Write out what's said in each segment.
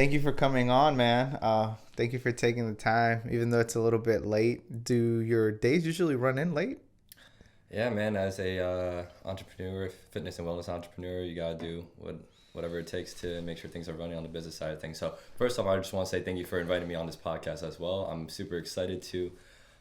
thank you for coming on, man. Thank you for taking the time, even though it's a little bit late. Do your days usually run in late? Yeah, man. As a entrepreneur, fitness and wellness entrepreneur, you gotta do whatever it takes to make sure things are running on the business side of things. So first off, I just want to say thank you for inviting me on this podcast as well. I'm super excited to,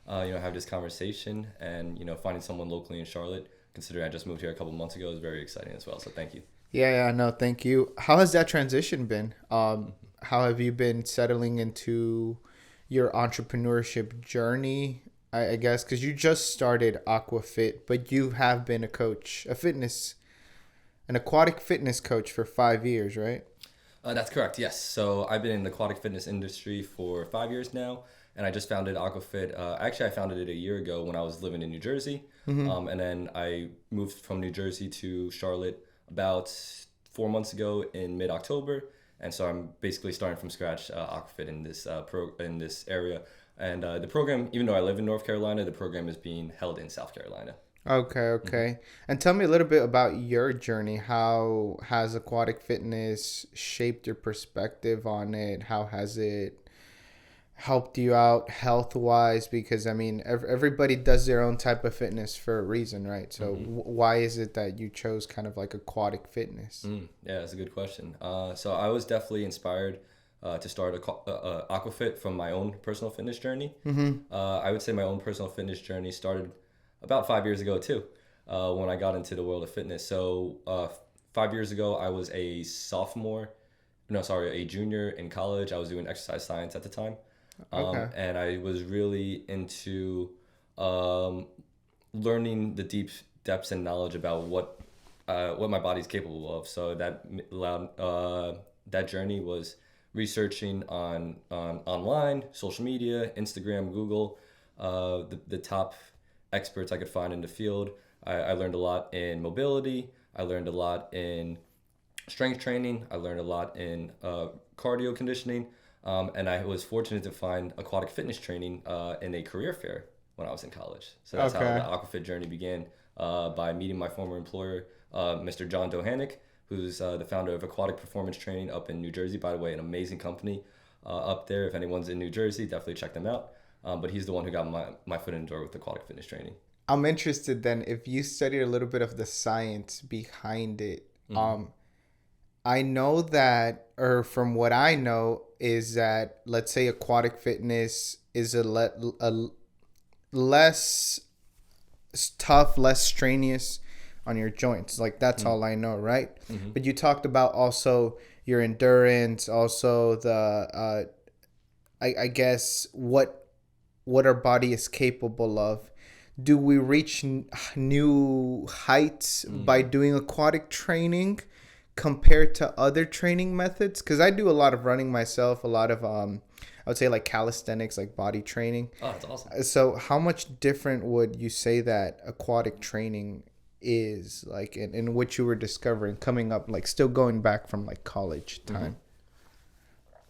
have this conversation and finding someone locally in Charlotte. Considering I just moved here a couple months ago is very exciting as well. So thank you. Yeah, no, thank you. How has that transition been? How have you been settling into your entrepreneurship journey? I guess because you just started Aqua Fit, but you have been a coach, an aquatic fitness coach for 5 years, right? That's correct. Yes. So I've been in the aquatic fitness industry for 5 years now, and I just founded Aquafit. Actually, I founded it a year ago when I was living in New Jersey, and then I moved from New Jersey to Charlotte about 4 months ago in mid October, and so I'm basically starting from scratch Aquafit in this in this area. And the program, even though I live in North Carolina, the program is being held in South Carolina. Okay, okay. And tell me a little bit about your journey. How has aquatic fitness shaped your perspective on it? How has it helped you out health wise? Because I mean, everybody does their own type of fitness for a reason, right? So why is it that you chose kind of like aquatic fitness? Yeah, that's a good question. So I was definitely inspired to start Aquafit from my own personal fitness journey. I would say my own personal fitness journey started about 5 years ago too, when I got into the world of fitness. So 5 years ago, I was a sophomore, no, sorry, a junior in college. I was doing exercise science at the time, Okay. and I was really into um, learning the deep depths and knowledge about what my body's capable of. So that allowed that journey was researching on online, social media, Instagram, Google, the top experts I could find in the field. I learned a lot in mobility. I learned a lot in strength training. I learned a lot in cardio conditioning. And I was fortunate to find aquatic fitness training in a career fair when I was in college. So that's how the Okay. Aquafit journey began, by meeting my former employer, Mr. John Dohanik, who's the founder of Aquatic Performance Training up in New Jersey. By the way, an amazing company up there. If anyone's in New Jersey, definitely check them out. But he's the one who got my foot in the door with aquatic fitness training. I'm interested then if you studied a little bit of the science behind it. I know that, or from what I know, is that let's say aquatic fitness is a less tough, less strenuous on your joints. Like that's all I know, right? But you talked about also your endurance, also the I guess what our body is capable of. Do we reach new heights by doing aquatic training compared to other training methods? Because I do a lot of running myself, a lot of I would say like calisthenics, like body training. Oh, that's awesome. So how much different would you say that aquatic training is, like in which you were discovering coming up, like still going back from like college time?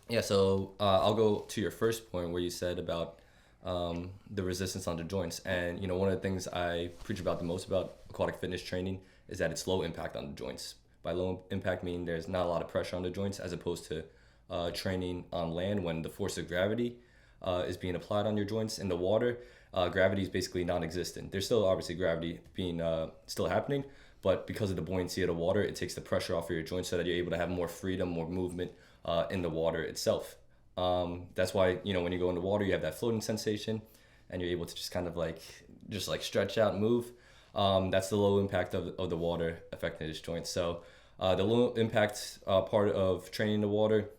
Yeah, so I'll go to your first point where you said about the resistance on the joints. And, one of the things I preach about the most about aquatic fitness training is that it's low impact on the joints. By low impact, meaning there's not a lot of pressure on the joints as opposed to training on land when the force of gravity is being applied on your joints. In the water, gravity is basically non-existent. There's still obviously gravity being still happening, but because of the buoyancy of the water, it takes the pressure off of your joints so that you're able to have more freedom, more movement in the water itself. That's why, when you go in the water, you have that floating sensation and you're able to just kind of like stretch out and move. That's the low impact of the water affecting its joints. So the low impact part of training in the water,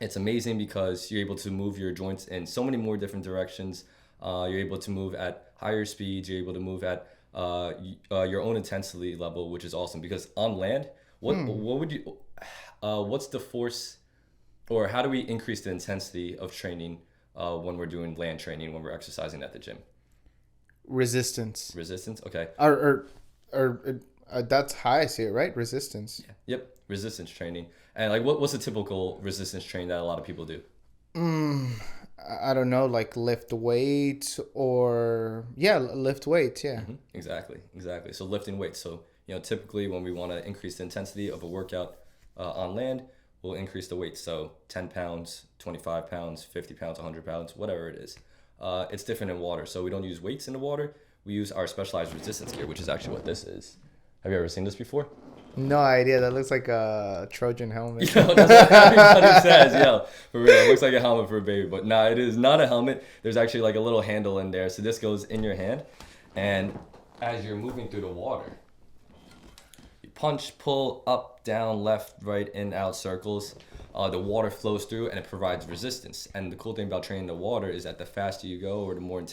it's amazing because you're able to move your joints in so many more different directions. You're able to move at higher speeds. You're able to move at your own intensity level, which is awesome. Because on land, what would you, what's the force, or how do we increase the intensity of training when we're doing land training, when we're exercising at the gym? Resistance. Resistance. Okay. Or that's how I see it, right? Resistance. Yep. Resistance training. And what's a typical resistance training that a lot of people do? I don't know, like lift weights or yeah, lift weights. Yeah. Exactly. So lifting weights. So typically when we want to increase the intensity of a workout on land, we'll increase the weight. So 10 pounds, 25 pounds, 50 pounds, 100 pounds, whatever it is. It's different in water. So we don't use weights in the water. We use our specialized resistance gear, which is actually what this is. Have you ever seen this before? No idea. That looks like a Trojan helmet. Yo, that's what everybody says. Yo, for real, it looks like a helmet for a baby, but nah, it is not a helmet. There's actually like a little handle in there. So this goes in your hand, and as you're moving through the water, you punch, pull, up, down, left, right, in, out, circles. The water flows through and it provides resistance. And the cool thing about training the water is that the faster you go or the more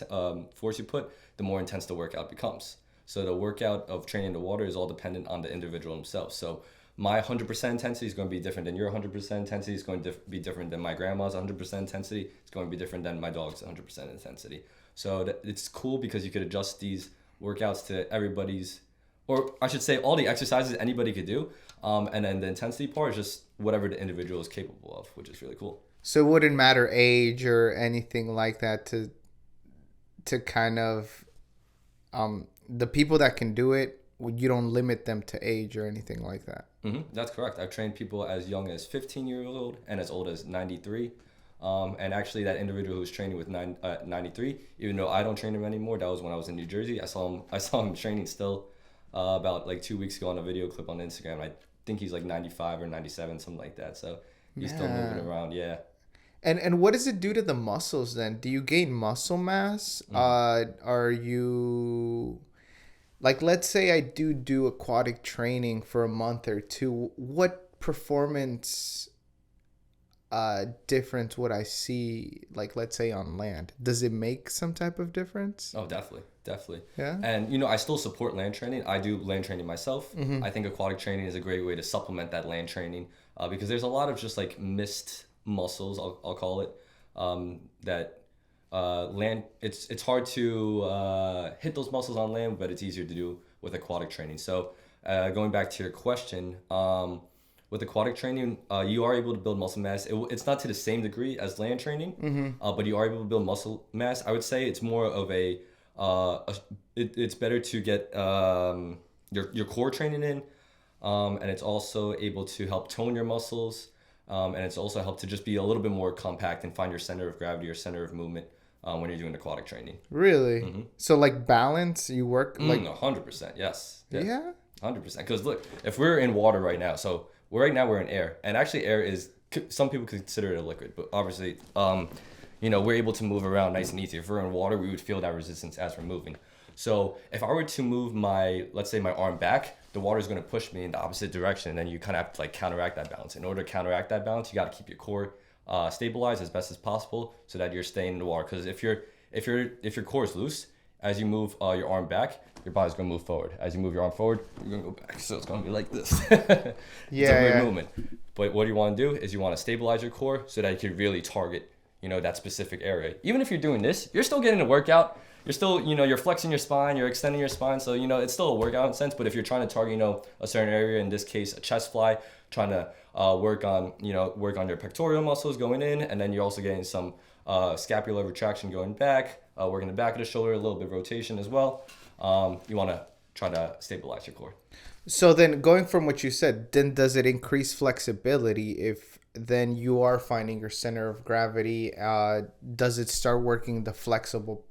force you put, the more intense the workout becomes. So the workout of training the water is all dependent on the individual himself. So my 100% intensity is going to be different than your 100% intensity. It's going to be different than my grandma's 100% intensity. It's going to be different than my dog's 100% intensity. So it's cool because you could adjust these workouts to everybody's, or I should say all the exercises anybody could do. And then the intensity part is just whatever the individual is capable of, which is really cool. So it wouldn't matter age or anything like that to kind of the people that can do it, you don't limit them to age or anything like that. That's correct. I've trained people as young as 15 years old and as old as 93. And actually that individual who was training with 93, even though I don't train him anymore, that was when I was in New Jersey. I saw him training still about like 2 weeks ago on a video clip on Instagram. I think he's like 95 or 97, something like that. So he's still moving around. Yeah. And what does it do to the muscles then? Do you gain muscle mass? Are you, like, let's say I do aquatic training for a month or two. What performance difference would I see, like, let's say on land? Does it make some type of difference? Oh, definitely. Yeah. And I still support land training. I do land training myself. I think aquatic training is a great way to supplement that land training because there's a lot of just like missed muscles, I'll call it, that land, it's hard to hit those muscles on land, but it's easier to do with aquatic training. So going back to your question, with aquatic training, you are able to build muscle mass. It's not to the same degree as land training, but you are able to build muscle mass. I would say it's more of it's better to get your core training in, and it's also able to help tone your muscles, and it's also helped to just be a little bit more compact and find your center of gravity or center of movement when you're doing aquatic training. Really? So like balance, you work like 100%. Yes. Yeah. 100%. Because look, if we're in water right now, so right now we're in air, and actually air is, some people consider it a liquid, but obviously, we're able to move around nice and easy. If we're in water, we would feel that resistance as we're moving. So if I were to move let's say my arm back, the water is going to push me in the opposite direction, and then you kind of have to like counteract that balance. In order to counteract that balance, you got to keep your core stabilized as best as possible so that you're staying in the water. Because if your core is loose, as you move your arm back, your body's going to move forward. As you move your arm forward, you're going to go back. So it's going to be like this. It's a weird movement. But what you want to do is you want to stabilize your core so that you can really target, that specific area. Even if you're doing this, you're still getting a workout. You're still, you're flexing your spine, you're extending your spine. So, it's still a workout in a sense. But if you're trying to target, a certain area, in this case, a chest fly, trying to work on your pectoral muscles going in. And then you're also getting some scapular retraction going back, working the back of the shoulder, a little bit of rotation as well. You want to try to stabilize your core. So then going from what you said, then does it increase flexibility if then you are finding your center of gravity? Does it start working the flexible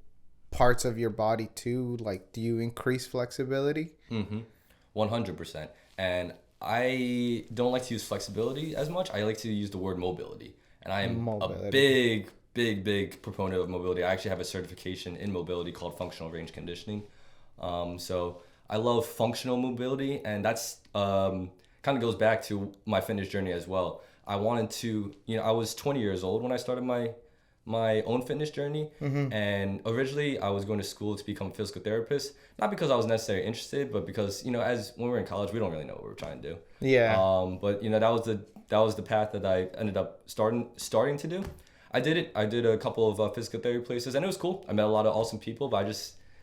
parts of your body too? Like, do you increase flexibility? 100%. And I don't like to use flexibility as much. I like to use the word mobility. And I am a big proponent of mobility. I actually have a certification in mobility called functional range conditioning. So I love functional mobility, and that's kind of goes back to my fitness journey as well. I wanted to, I was 20 years old when I started my own fitness journey, and originally I was going to school to become a physical therapist, not because I was necessarily interested, but because as when we were in college, we don't really know what we were trying to do. But that was the path that I ended up starting to do. I did a couple of physical therapy places, and it was cool. I met a lot of awesome people, but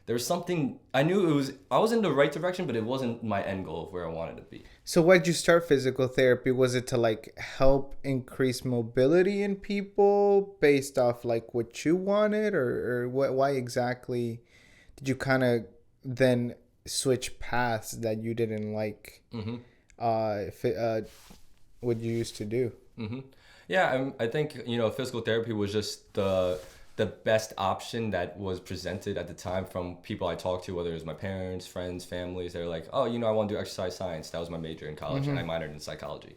there was something, I knew I was in the right direction, but it wasn't my end goal of where I wanted to be. So why'd you start physical therapy? Was it to like help increase mobility in people based off like what you wanted, or why exactly did you kind of then switch paths that you didn't like? what you used to do. Hmm. Yeah, I think physical therapy was just the best option that was presented at the time from people I talked to, whether it was my parents, friends, families. They're like, oh, I want to do exercise science. That was my major in college, and I minored in psychology.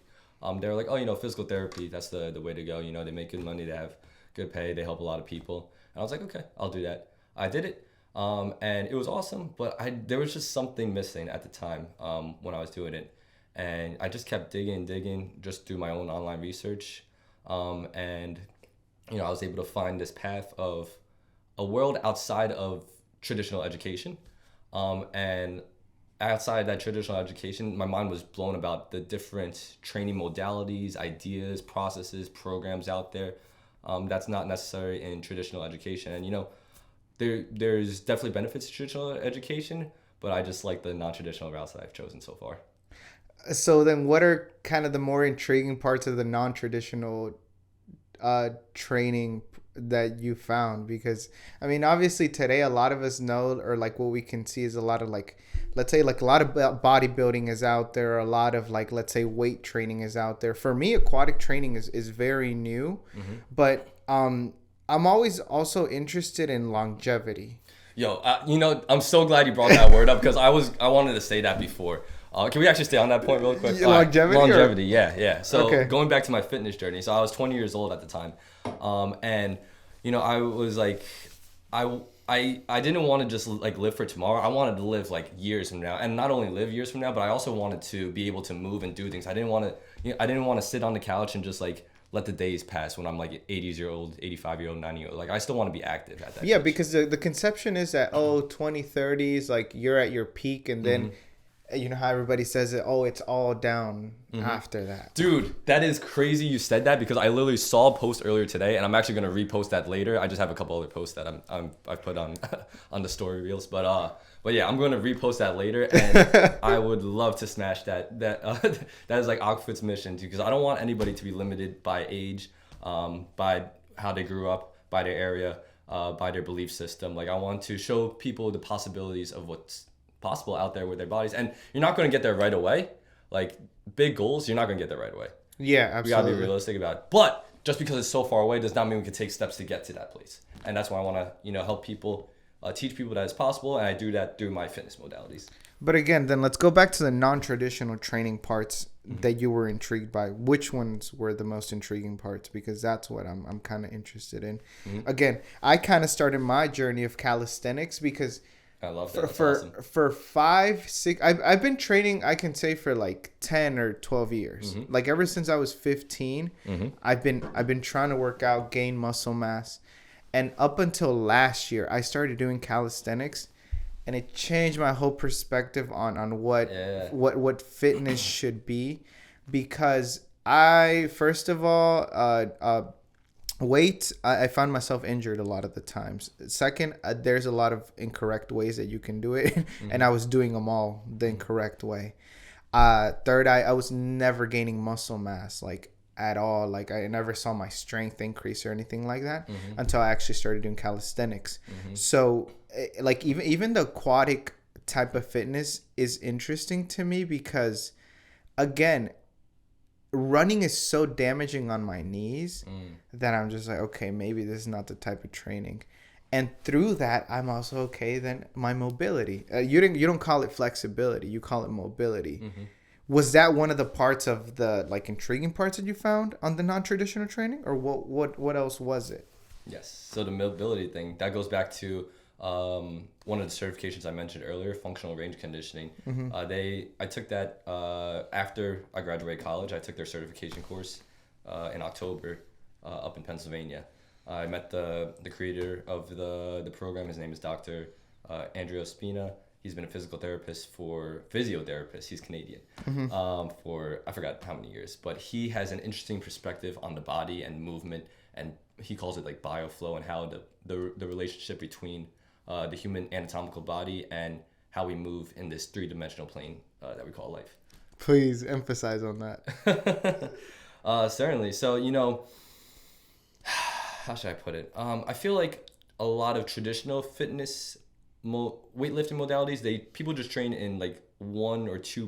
They're like, oh, physical therapy. That's the way to go. They make good money. They have good pay. They help a lot of people. And I was like, okay, I'll do that. I did it, and it was awesome. But there was just something missing at the time when I was doing it, and I just kept digging, just through my own online research, and I was able to find this path of a world outside of traditional education. And outside that traditional education, my mind was blown about the different training modalities, ideas, processes, programs out there that's not necessary in traditional education. And, there's definitely benefits to traditional education, but I just like the non-traditional routes that I've chosen so far. So then, what are kind of the more intriguing parts of the non-traditional training that you found? Because I mean, obviously today a lot of us know, or like what we can see is a lot of like, let's say like a lot of bodybuilding is out there, a lot of like, let's say weight training is out there. For me, aquatic training is very new, but I'm always also interested in longevity. Yo, I'm so glad you brought that word up because I wanted to say that before. Can we actually stay on that point real quick? Longevity? Longevity, yeah. So Okay. going back to my fitness journey, so I was 20 years old at the time, and I was like, I didn't want to just like live for tomorrow. I wanted to live like years from now, and not only live years from now, but I also wanted to be able to move and do things. I didn't want to sit on the couch and just like let the days pass when I'm like 80-year-old, 85-year-old, 90-year-old. Like I still want to be active at that. Yeah, age. because the conception is that 2030s, like you're at your peak, and then you know how everybody says it, it's all down after that. Dude, that is crazy you said that because I literally saw a post earlier today, and I'm actually gonna repost that later. I just have a couple other posts that I've put on on the story reels, but yeah, I'm gonna repost that later, and I would love to smash that. That is like Aqua Fit's mission too, because I don't want anybody to be limited by age, by how they grew up, by their area, by their belief system. Like I want to show people the possibilities of what's possible out there with their bodies, and you're not going to get there right away. Like big goals, you're not going to get there right away. Yeah, We absolutely. gotta be realistic about it. But just because it's so far away does not mean we can take steps to get to that place. And that's why I want to help people, teach people that it's possible, and I do that through my fitness modalities. But again, then let's go back to the non-traditional training parts that you were intrigued by. Which ones were the most intriguing parts? Because that's what I'm kind of interested in. Again, I kind of started my journey of calisthenics because I love that. for 5, 6, I've been training, I can say, for like 10 or 12 years. Like ever since I was 15, I've been trying to work out, gain muscle mass. And up until last year, I started doing calisthenics, and it changed my whole perspective on what fitness should be. Because first of all, weight, I found myself injured a lot of the times. Second, there's a lot of incorrect ways that you can do it, and I was doing them all the incorrect way. Third, I was never gaining muscle mass like at all. Like I never saw my strength increase or anything like that until I actually started doing calisthenics. So like even the aquatic type of fitness is interesting to me because, again, running is so damaging on my knees that I'm just like, okay, maybe this is not the type of training. And through that, I'm also okay then my mobility. You don't call it flexibility, you call it mobility. Was that one of the parts of the like intriguing parts that you found on the non-traditional training, or what else was it? Yes. So the mobility thing, that goes back to one of the certifications I mentioned earlier, functional range conditioning. I took that after I graduated college. I took their certification course in October up in Pennsylvania. I met the creator of the program. His name is Dr. Andrea Spina. He's been a physiotherapist. He's Canadian for I forgot how many years, but he has an interesting perspective on the body and movement, and he calls it like bioflow and how the relationship between the human anatomical body and how we move in this 3-dimensional plane that we call life. Please emphasize on that. Certainly. So, how should I put it? I feel like a lot of traditional fitness weightlifting modalities, people just train in like one or two,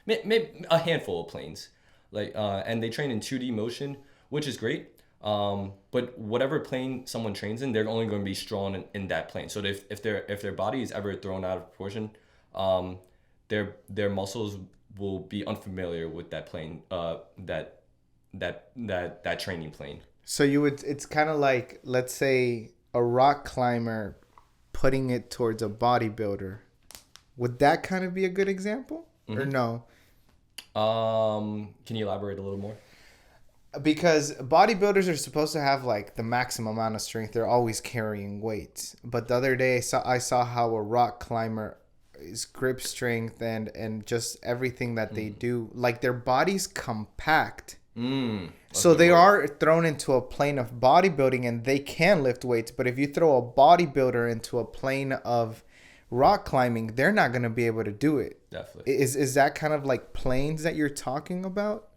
maybe a handful of planes. And they train in 2D motion, which is great. But whatever plane someone trains in, they're only going to be strong in that plane. So if their body is ever thrown out of proportion, their muscles will be unfamiliar with that plane, that training plane. So it's kind of like, let's say, a rock climber putting it towards a bodybuilder. Would that kind of be a good example? Or no? Can you elaborate a little more? Because bodybuilders are supposed to have like the maximum amount of strength. They're always carrying weights. But the other day I saw how a rock climber is grip strength and just everything that they do, like their body's compact. So they are thrown into a plane of bodybuilding and they can lift weights. But if you throw a bodybuilder into a plane of rock climbing, they're not going to be able to do it. Definitely. Is that kind of like planes that you're talking about?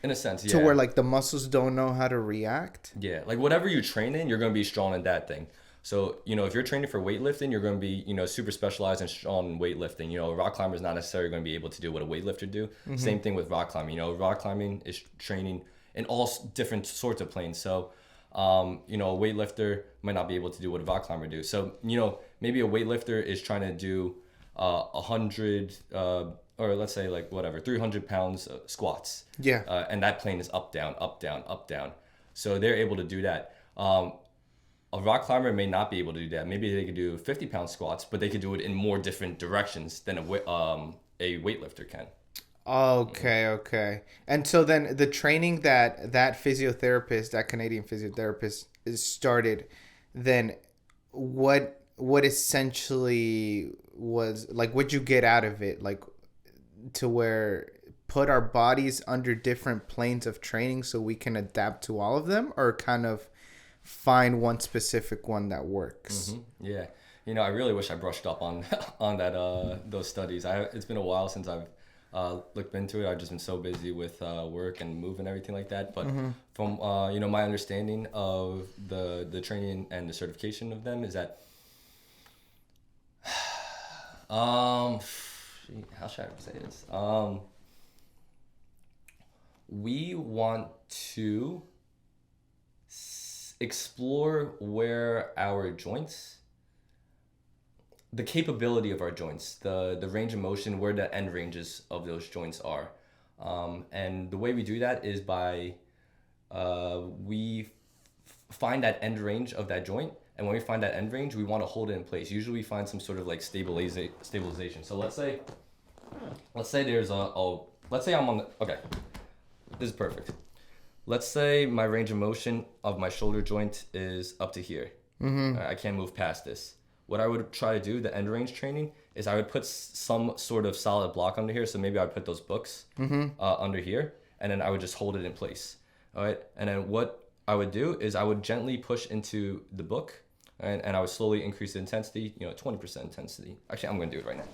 In a sense, yeah. To where like the muscles don't know how to react? Yeah, like whatever you train in, you're going to be strong in that thing. So, if you're training for weightlifting, you're going to be, super specialized and strong in weightlifting. A rock climber is not necessarily going to be able to do what a weightlifter do. Same thing with rock climbing. Rock climbing is training in all different sorts of planes. So, a weightlifter might not be able to do what a rock climber do. So, maybe a weightlifter is trying to do 100, or let's say like whatever, 300 pounds squats. Yeah. And that plane is up, down, up, down, up, down. So they're able to do that. A rock climber may not be able to do that. Maybe they could do 50-pound squats, but they could do it in more different directions than a weightlifter can. Okay. And so then the training that physiotherapist, that Canadian physiotherapist is started, then what essentially was, like, what'd you get out of it? Like, to where put our bodies under different planes of training so we can adapt to all of them, or kind of find one specific one that works? Yeah. I really wish I brushed up on that those studies. It's been a while since I've looked into it. I've just been so busy with work and move and everything like that. But from my understanding of the training and the certification of them is that how should I say this? We want to explore where our joints, the capability of our joints, the range of motion, where the end ranges of those joints are. And the way we do that is by we find that end range of that joint. And when we find that end range, we want to hold it in place. Usually we find some sort of like stabilization. So let's say there's let's say I'm on the, okay, this is perfect. Let's say my range of motion of my shoulder joint is up to here. I can't move past this. What I would try to do, the end range training, is I would put some sort of solid block under here. So maybe I would put those books under here, and then I would just hold it in place. All right. And then what I would do is I would gently push into the book, and I would slowly increase the intensity, 20% intensity. Actually, I'm going to do it right now.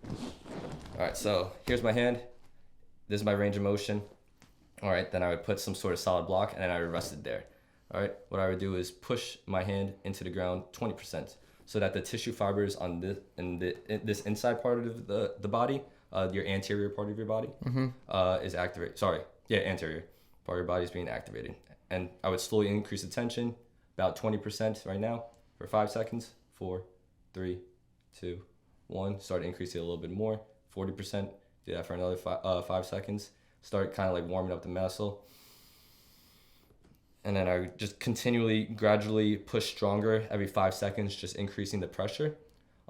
All right. So here's my hand. This is my range of motion. All right, then I would put some sort of solid block and then I would rest it there. All right, what I would do is push my hand into the ground 20% so that the tissue fibers on this inside part of the body, your anterior part of your body, is activated. Anterior part of your body is being activated. And I would slowly increase the tension, about 20% right now for 5 seconds. 4, 3, 2, 1. Start increasing it a little bit more. 40%. Do that for another 5 seconds. Start kind of like warming up the muscle. And then I just gradually push stronger every 5 seconds, just increasing the pressure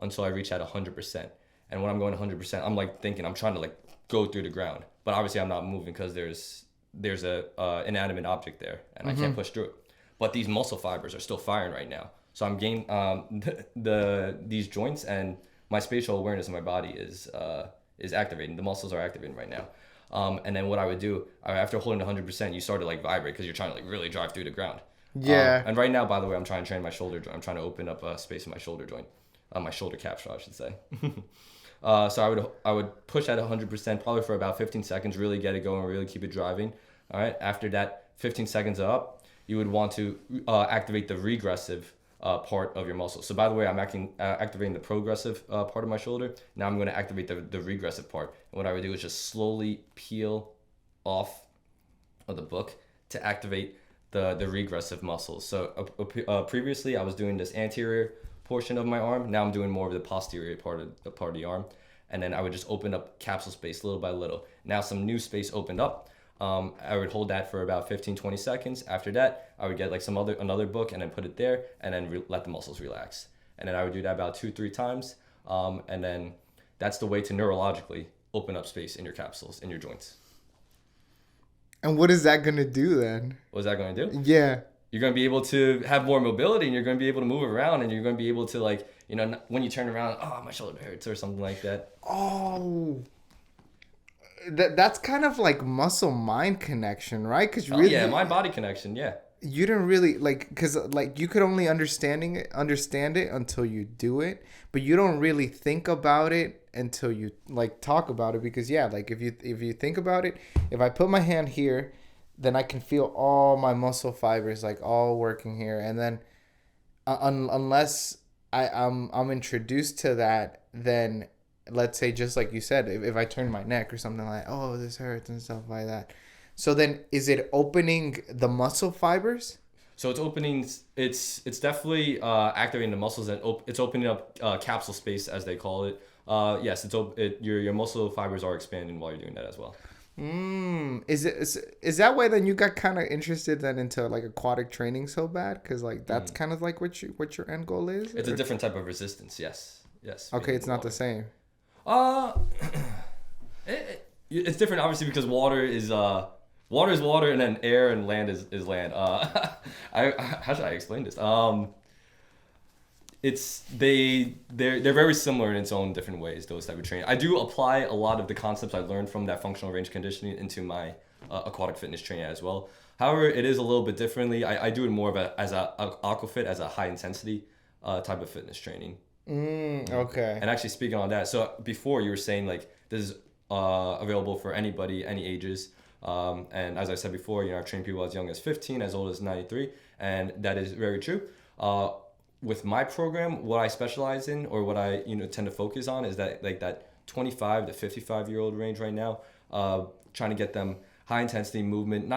until I reach at 100%. And when I'm going 100%, I'm like thinking I'm trying to like go through the ground. But obviously I'm not moving because there's a inanimate object there and I can't push through it. But these muscle fibers are still firing right now. So I'm gaining these joints, and my spatial awareness of my body is activating. The muscles are activating right now. And then what I would do, after holding 100%, you start to like vibrate because you're trying to like really drive through the ground. Yeah. And right now, by the way, I'm trying to train my shoulder joint. I'm trying to open up space in my shoulder joint, my shoulder capsule, I should say. So I would push at 100% probably for about 15 seconds, really get it going, really keep it driving. All right. After that 15 seconds are up, you would want to activate the regressive part of your muscle. So by the way, I'm activating the progressive part of my shoulder. Now I'm going to activate the regressive part. And what I would do is just slowly peel off of the book to activate the regressive muscles. So previously I was doing this anterior portion of my arm. Now I'm doing more of the posterior part of the arm. And then I would just open up capsule space little by little. Now some new space opened up. I would hold that for about 15-20 seconds. After that, I would get like another book and then put it there and then let the muscles relax. And then I would do that about 2-3 times. And then that's the way to neurologically open up space in your capsules, in your joints. And what is that going to do then? What is that going to do? Yeah. You're going to be able to have more mobility and you're going to be able to move around and you're going to be able to like, when you turn around, oh, my shoulder hurts or something like that. Oh, that's kind of like muscle-mind connection, right? Because really, yeah, mind-body connection, yeah. You don't really because you could only understand it until you do it, but you don't really think about it until you talk about it. Because if you think about it, if I put my hand here, then I can feel all my muscle fibers all working here, and then unless I'm introduced to that, then let's say just like you said, if I turn my neck or something oh, this hurts and stuff like that. So then is it opening the muscle fibers? So it's opening, it's definitely activating the muscles and it's opening up capsule space as they call it. Yes, your muscle fibers are expanding while you're doing that as well. Is that why then you got kind of interested then into aquatic training so bad? Because that's kind of what your end goal is? It's a different type of resistance, yes. Okay, it's not the same. It's different obviously because water is water and then air and land is land. How should I explain this? They're very similar in its own different ways, those type of training. I do apply a lot of the concepts I learned from that functional range conditioning into my aquatic fitness training as well. However, it is a little bit differently. I do it more of as a Aqua Fit, as a high intensity type of fitness training. Okay. And actually speaking on that, so before you were saying this is available for anybody, any ages. And as I said before, I've trained people as young as 15, as old as 93, and that is very true. With my program, what I specialize in, or what I tend to focus on, is that that 25 to 55-year-old range right now. Trying to get them high intensity movement.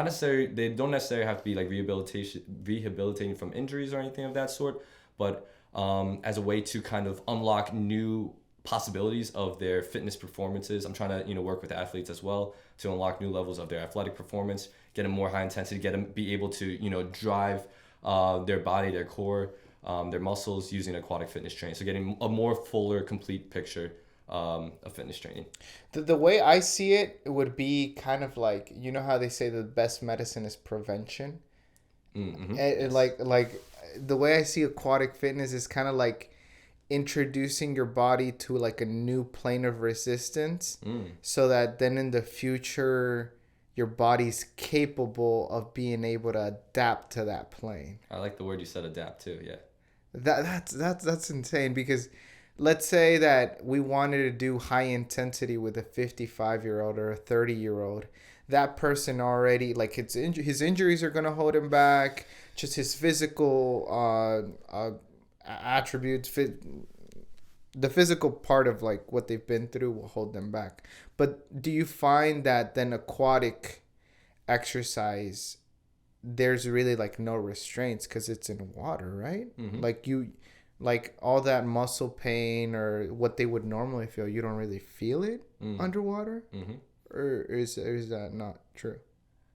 They don't necessarily have to be rehabilitating from injuries or anything of that sort, but as a way to kind of unlock new possibilities of their fitness performances. I'm trying to work with athletes as well to unlock new levels of their athletic performance, get them more high intensity, get them be able to drive their body, their core, their muscles using aquatic fitness training. So getting a more fuller, complete picture of fitness training. The way I see it would be kind of how they say the best medicine is prevention. Mm-hmm. And the way I see aquatic fitness is kind of introducing your body to a new plane of resistance, so that then in the future your body's capable of being able to adapt to that plane. I like the word you said, adapt too. Yeah. That's insane, because let's say that we wanted to do high intensity with a 55-year-old or a 30-year-old. That person already, his injuries are going to hold him back. Just his physical attributes, the physical part of what they've been through will hold them back. But do you find that then aquatic exercise, there's really no restraints because it's in water, right? Mm-hmm. All that muscle pain or what they would normally feel, you don't really feel it underwater? Mm-hmm. Or is that not true?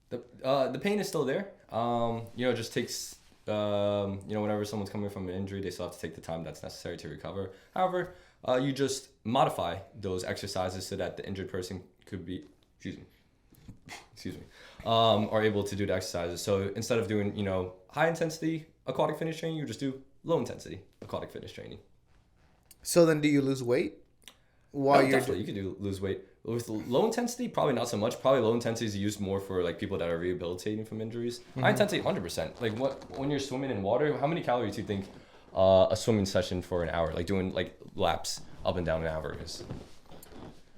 The pain is still there. It just takes whenever someone's coming from an injury, they still have to take the time that's necessary to recover. However, you just modify those exercises so that the injured person could be, are able to do the exercises. So instead of doing, high intensity aquatic fitness training, you just do low intensity aquatic fitness training. So then do you lose weight? Definitely, you could lose weight. With low intensity, probably not so much. Probably low intensity is used more for people that are rehabilitating from injuries. Mm-hmm. High intensity, 100%. When you're swimming in water, how many calories do you think a swimming session for an hour, doing laps up and down an hour is?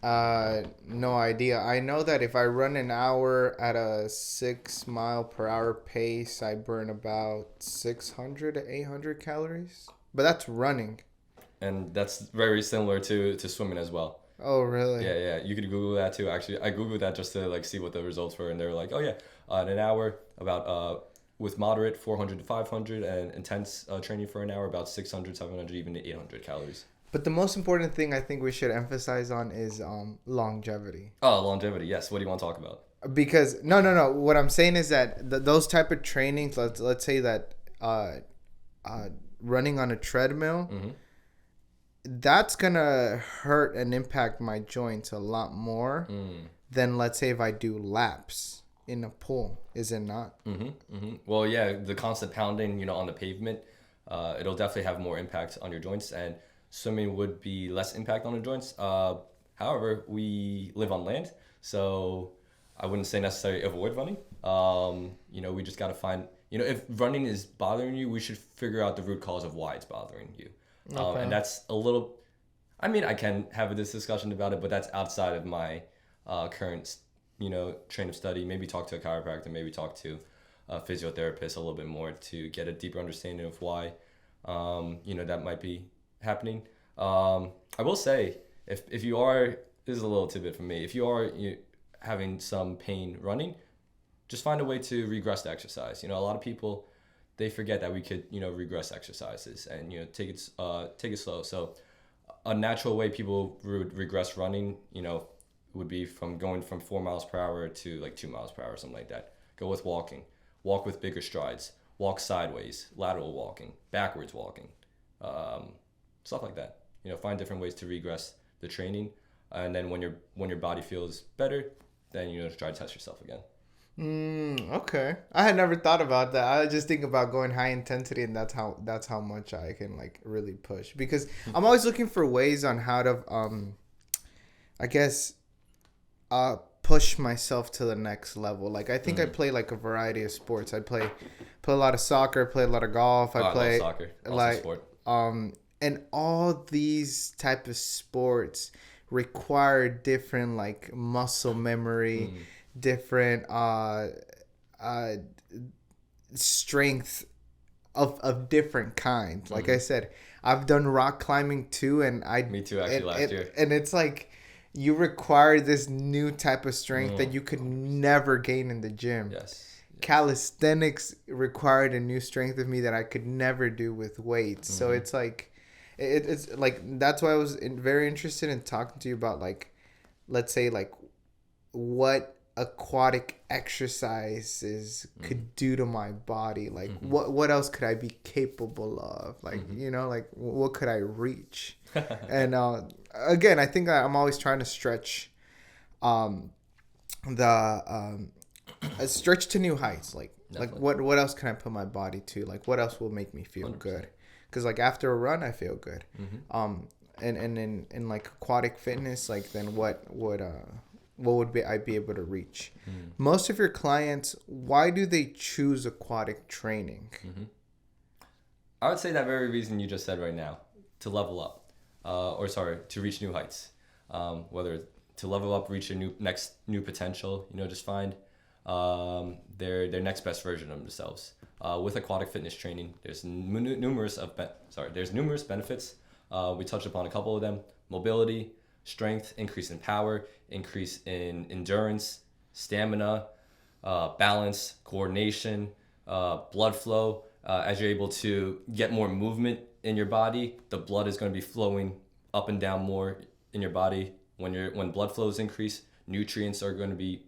No idea. I know that if I run an hour at a 6 mile per hour pace, I burn about 600 to 800 calories. But that's running. And that's very similar to swimming as well. Oh, really? Yeah, yeah. You could Google that too. Actually, I Googled that just to like see what the results were, and they were like, oh yeah, in an hour about with moderate 400 to 500 and intense training for an hour about 600, 700, even to 800 calories. But the most important thing I think we should emphasize on is longevity. Oh, longevity. Yes. What do you want to talk about? Because no. What I'm saying is that those type of trainings, let's say that uh, running on a treadmill, Mm-hmm. that's gonna hurt and impact my joints a lot more than, let's say, if I do laps in a pool. Is it not? Mm-hmm. Mm-hmm. Well, yeah, the constant pounding, on the pavement, it'll definitely have more impact on your joints, and swimming would be less impact on the joints. However, we live on land, so I wouldn't say necessarily avoid running. We just got to find, if running is bothering you, we should figure out the root cause of why it's bothering you. Okay. And that's a little, I mean, I can have this discussion about it, but that's outside of my current, train of study. Maybe talk to a chiropractor, maybe talk to a physiotherapist a little bit more to get a deeper understanding of why, that might be happening. I will say, if you are, this is a little tidbit from me, if you are having some pain running, just find a way to regress the exercise. A lot of people, they forget that we could, regress exercises and, take it slow. So a natural way people would regress running, would be from going from 4 miles per hour to like 2 miles per hour, something like that. Go with walking, walk with bigger strides, walk sideways, lateral walking, backwards walking, stuff like that. Find different ways to regress the training. And then when your body feels better, then, try to test yourself again. Okay. I had never thought about that. I was just thinking about going high intensity, and that's how much I can like really push, because I'm always looking for ways on how to I guess push myself to the next level. Like I think I play like a variety of sports. I play a lot of soccer, play a lot of golf. I play love soccer. Awesome like sport. and all these type of sports require different like muscle memory, different strength of different kinds. Like I said, I've done rock climbing too, and Me too, actually, last year. And it's like you require this new type of strength that you could never gain in the gym. Yes. Calisthenics required a new strength of me that I could never do with weights. So it's like it's like that's why I was very interested in talking to you about, like, let's say, like, what aquatic exercises could do to my body. Like what else could I be capable of? Like, like what could I reach? And again, I think I'm always trying to stretch stretch to new heights. Like what else can I put my body to? Like what else will make me feel 100%. Good? Because like after a run I feel good. And in like aquatic fitness, like then what would I be able to reach? Most of your clients, why do they choose aquatic training? I would say that very reason you just said right now, to level up, to reach new heights. Whether to level up, reach a new potential, just find their next best version of themselves. With aquatic fitness training, there's numerous benefits. We touched upon a couple of them: mobility, strength, increase in power, increase in endurance, stamina, balance, coordination, blood flow. As you're able to get more movement in your body, the blood is going to be flowing up and down more in your body. When blood flows increase, nutrients are going to be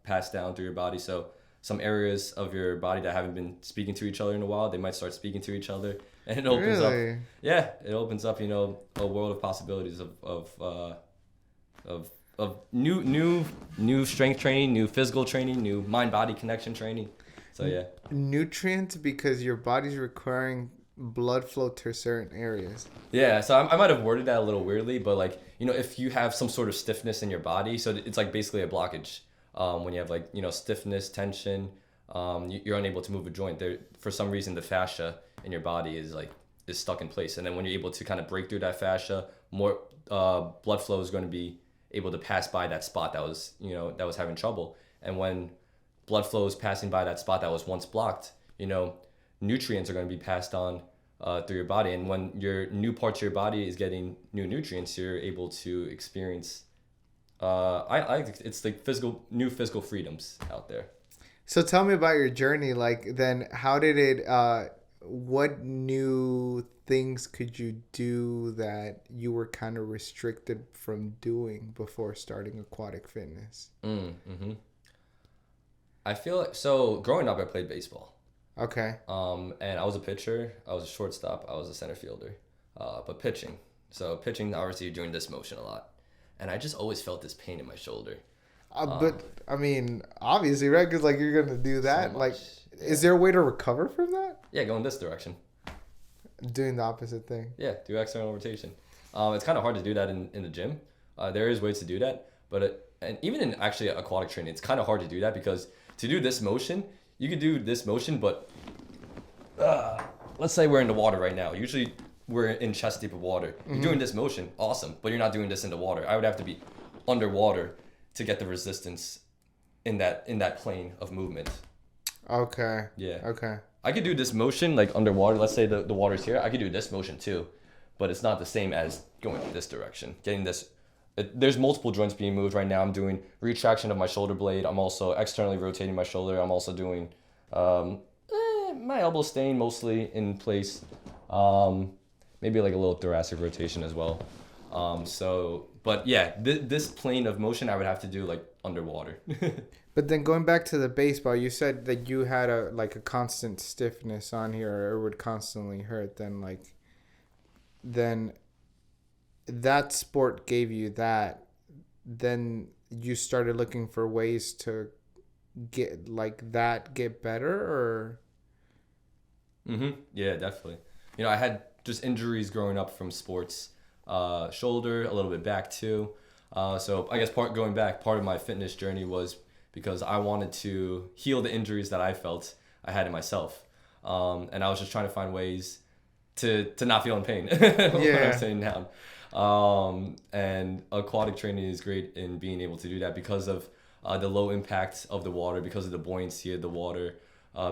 passed down through your body. So some areas of your body that haven't been speaking to each other in a while, they might start speaking to each other, and it opens up. Yeah, it opens up, a world of possibilities of new strength training, new physical training, new mind-body connection training. So yeah. Nutrients, because your body's requiring blood flow to certain areas. Yeah, so I might have worded that a little weirdly, but like, if you have some sort of stiffness in your body, so it's like basically a blockage. When you have like, stiffness, tension, you're unable to move a joint. There, for some reason, the fascia in your body is stuck in place. And then when you're able to kind of break through that fascia, more blood flow is going to be able to pass by that spot that was, that was having trouble. And when blood flow is passing by that spot that was once blocked, nutrients are going to be passed on through your body. And when your new parts of your body is getting new nutrients, you're able to experience, it's like new physical freedoms out there. So tell me about your journey. Like, then how did it, what new things could you do that you were kind of restricted from doing before starting aquatic fitness? I feel like, so growing up, I played baseball. Okay. And I was a pitcher, I was a shortstop, I was a center fielder, but pitching. So pitching, obviously, you're doing this motion a lot. And I just always felt this pain in my shoulder. But I mean, obviously, right? Because like you're gonna do that. So like, yeah. Is there a way to recover from that? Yeah, go in this direction. Doing the opposite thing. Yeah, do external rotation. It's kind of hard to do that in the gym. There is ways to do that, but and even in actually aquatic training, it's kind of hard to do that because to do this motion, you could do this motion, but let's say we're in the water right now. Usually we're in chest deep of water. You're doing this motion, awesome, but you're not doing this in the water. I would have to be underwater to get the resistance in that plane of movement. Okay. Yeah. Okay. I could do this motion like underwater. Let's say the water's here. I could do this motion too, but it's not the same as going this direction. Getting this, there's multiple joints being moved right now. I'm doing retraction of my shoulder blade. I'm also externally rotating my shoulder. I'm also doing my elbow staying mostly in place. Maybe like a little thoracic rotation as well. But yeah, this plane of motion I would have to do like underwater. But then going back to the baseball, you said that you had a constant stiffness on here, or it would constantly hurt. Then that sport gave you that. Then you started looking for ways to get better, or. Yeah, definitely. I had just injuries growing up from sports. Shoulder, a little bit back too. So I guess part of my fitness journey was because I wanted to heal the injuries that I felt I had in myself. And I was just trying to find ways to not feel in pain when I'm sitting down. And aquatic training is great in being able to do that because of the low impact of the water, because of the buoyancy of the water,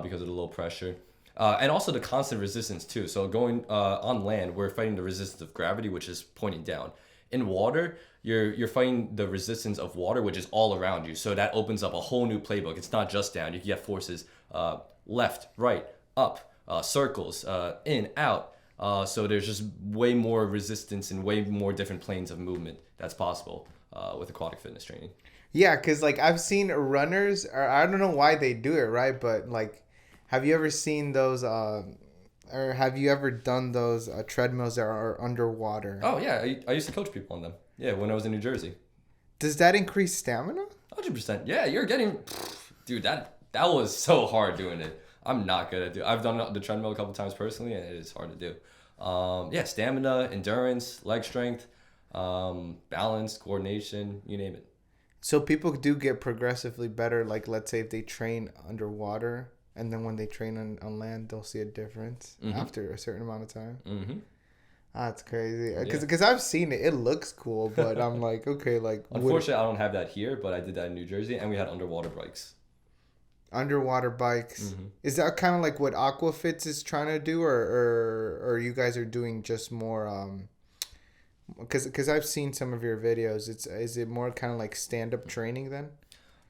because of the low pressure. And also the constant resistance too. So going on land, we're fighting the resistance of gravity, which is pointing down. In water, you're fighting the resistance of water, which is all around you. So that opens up a whole new playbook. It's not just down. You can get forces left, right, up, circles, in, out. So there's just way more resistance and way more different planes of movement that's possible with aquatic fitness training. Yeah, because I've seen runners, or I don't know why they do it, right? But have you ever seen those, or have you ever done those treadmills that are underwater? Oh, yeah. I used to coach people on them. Yeah, when I was in New Jersey. Does that increase stamina? 100%. Yeah, you're getting... Dude, that was so hard doing it. I'm not good at it. I've done the treadmill a couple times personally, and it is hard to do. Yeah, stamina, endurance, leg strength, balance, coordination, you name it. So people do get progressively better, let's say if they train underwater... And then when they train on land, they'll see a difference after a certain amount of time. That's crazy. Because I've seen it. It looks cool, but I'm like, okay, Unfortunately, I don't have that here, but I did that in New Jersey, and we had underwater bikes. Underwater bikes. Is that kind of like what Aqua Fit is trying to do, or you guys are doing just more... Because I've seen some of your videos. Is it more kind of like stand-up training then?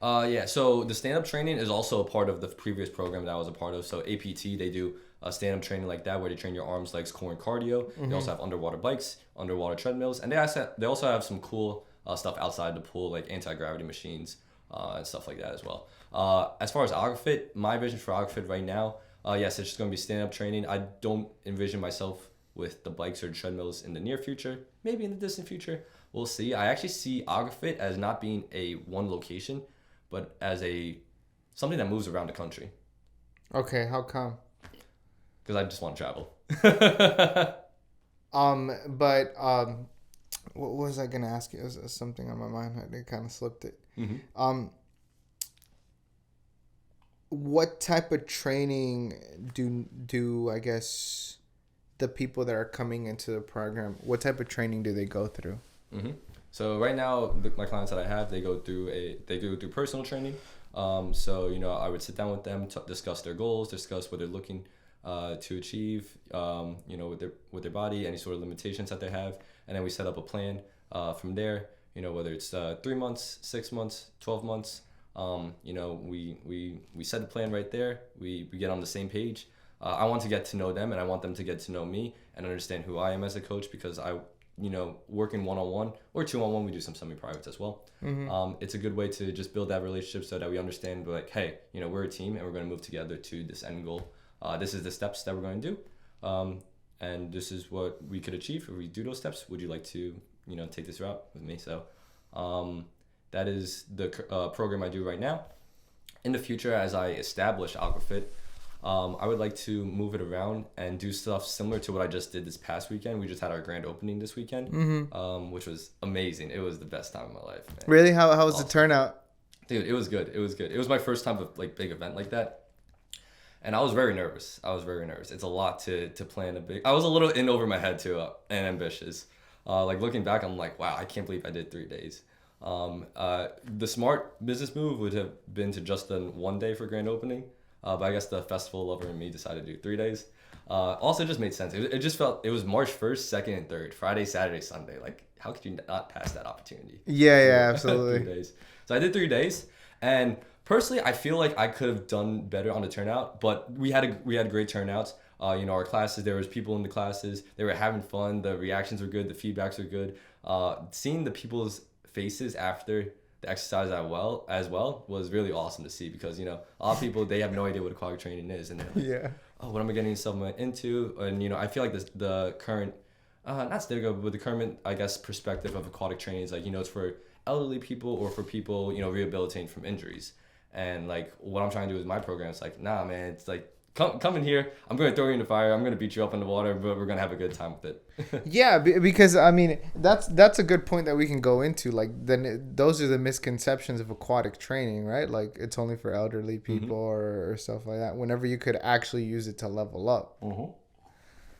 Yeah, so the stand-up training is also a part of the previous program that I was a part of. So APT, they do stand-up training like that where they train your arms, legs, core, and cardio. They also have underwater bikes, underwater treadmills, and they also have some cool stuff outside the pool, like anti-gravity machines and stuff like that as well. As far as Aqua Fit, my vision for Aqua Fit right now, yes, it's just going to be stand-up training. I don't envision myself with the bikes or treadmills in the near future. Maybe in the distant future. We'll see. I actually see Aqua Fit as not being a one location, but as something that moves around the country. Okay, how come? Because I just want to travel. What was I gonna ask you? It was something on my mind. I kind of slipped it. What type of training do I guess the people that are coming into the program? What type of training do they go through? So right now, my clients that I have, they go through personal training. So I would sit down with them to discuss their goals, discuss what they're looking to achieve, with their body, any sort of limitations that they have, and then we set up a plan from there. Whether it's 3 months, 6 months, 12 months. We set the plan right there. We get on the same page. I want to get to know them, and I want them to get to know me and understand who I am as a coach, because working one-on-one or two-on-one, we do some semi-privates as well. It's a good way to just build that relationship so that we understand, like, hey, we're a team and we're going to move together to this end goal. This is the steps that we're going to do. And this is what we could achieve if we do those steps. Would you like to, take this route with me? So that is the program I do right now. In the future, as I establish Aqua Fit, I would like to move it around and do stuff similar to what I just did this past weekend. We just had our grand opening this weekend, which was amazing. It was the best time of my life, man. Really? How was the turnout? Dude, it was good. It was good. It was my first time of big event like that. And I was very nervous. It's a lot to plan a big. I was a little in over my head too, and ambitious. Looking back, I'm like, wow, I can't believe I did 3 days. The smart business move would have been to just done 1 day for grand opening. But I guess the festival lover in me decided to do 3 days. Also, it just made sense. It just felt, it was March 1st, 2nd, and 3rd, Friday, Saturday, Sunday. Like, how could you not pass that opportunity? Yeah, absolutely. 3 days. So I did 3 days, and personally, I feel like I could have done better on the turnout, but we had great turnouts. Our classes, there was people in the classes, they were having fun, the reactions were good, the feedbacks were good. Seeing the people's faces after the exercise as well was really awesome to see, because a lot of people, they have no idea what aquatic training is, and they're like, yeah, oh, what am I getting myself into? And I feel like the current not stigma, but the current, I guess, perspective of aquatic training is like, it's for elderly people or for people rehabilitating from injuries. And like what I'm trying to do with my program, it's like, nah, man, it's like, come in here. I'm going to throw you in the fire. I'm going to beat you up in the water, but we're going to have a good time with it. Yeah, because I mean, that's a good point that we can go into. Like, then those are the misconceptions of aquatic training, right? Like, it's only for elderly people or stuff like that. Whenever you could actually use it to level up.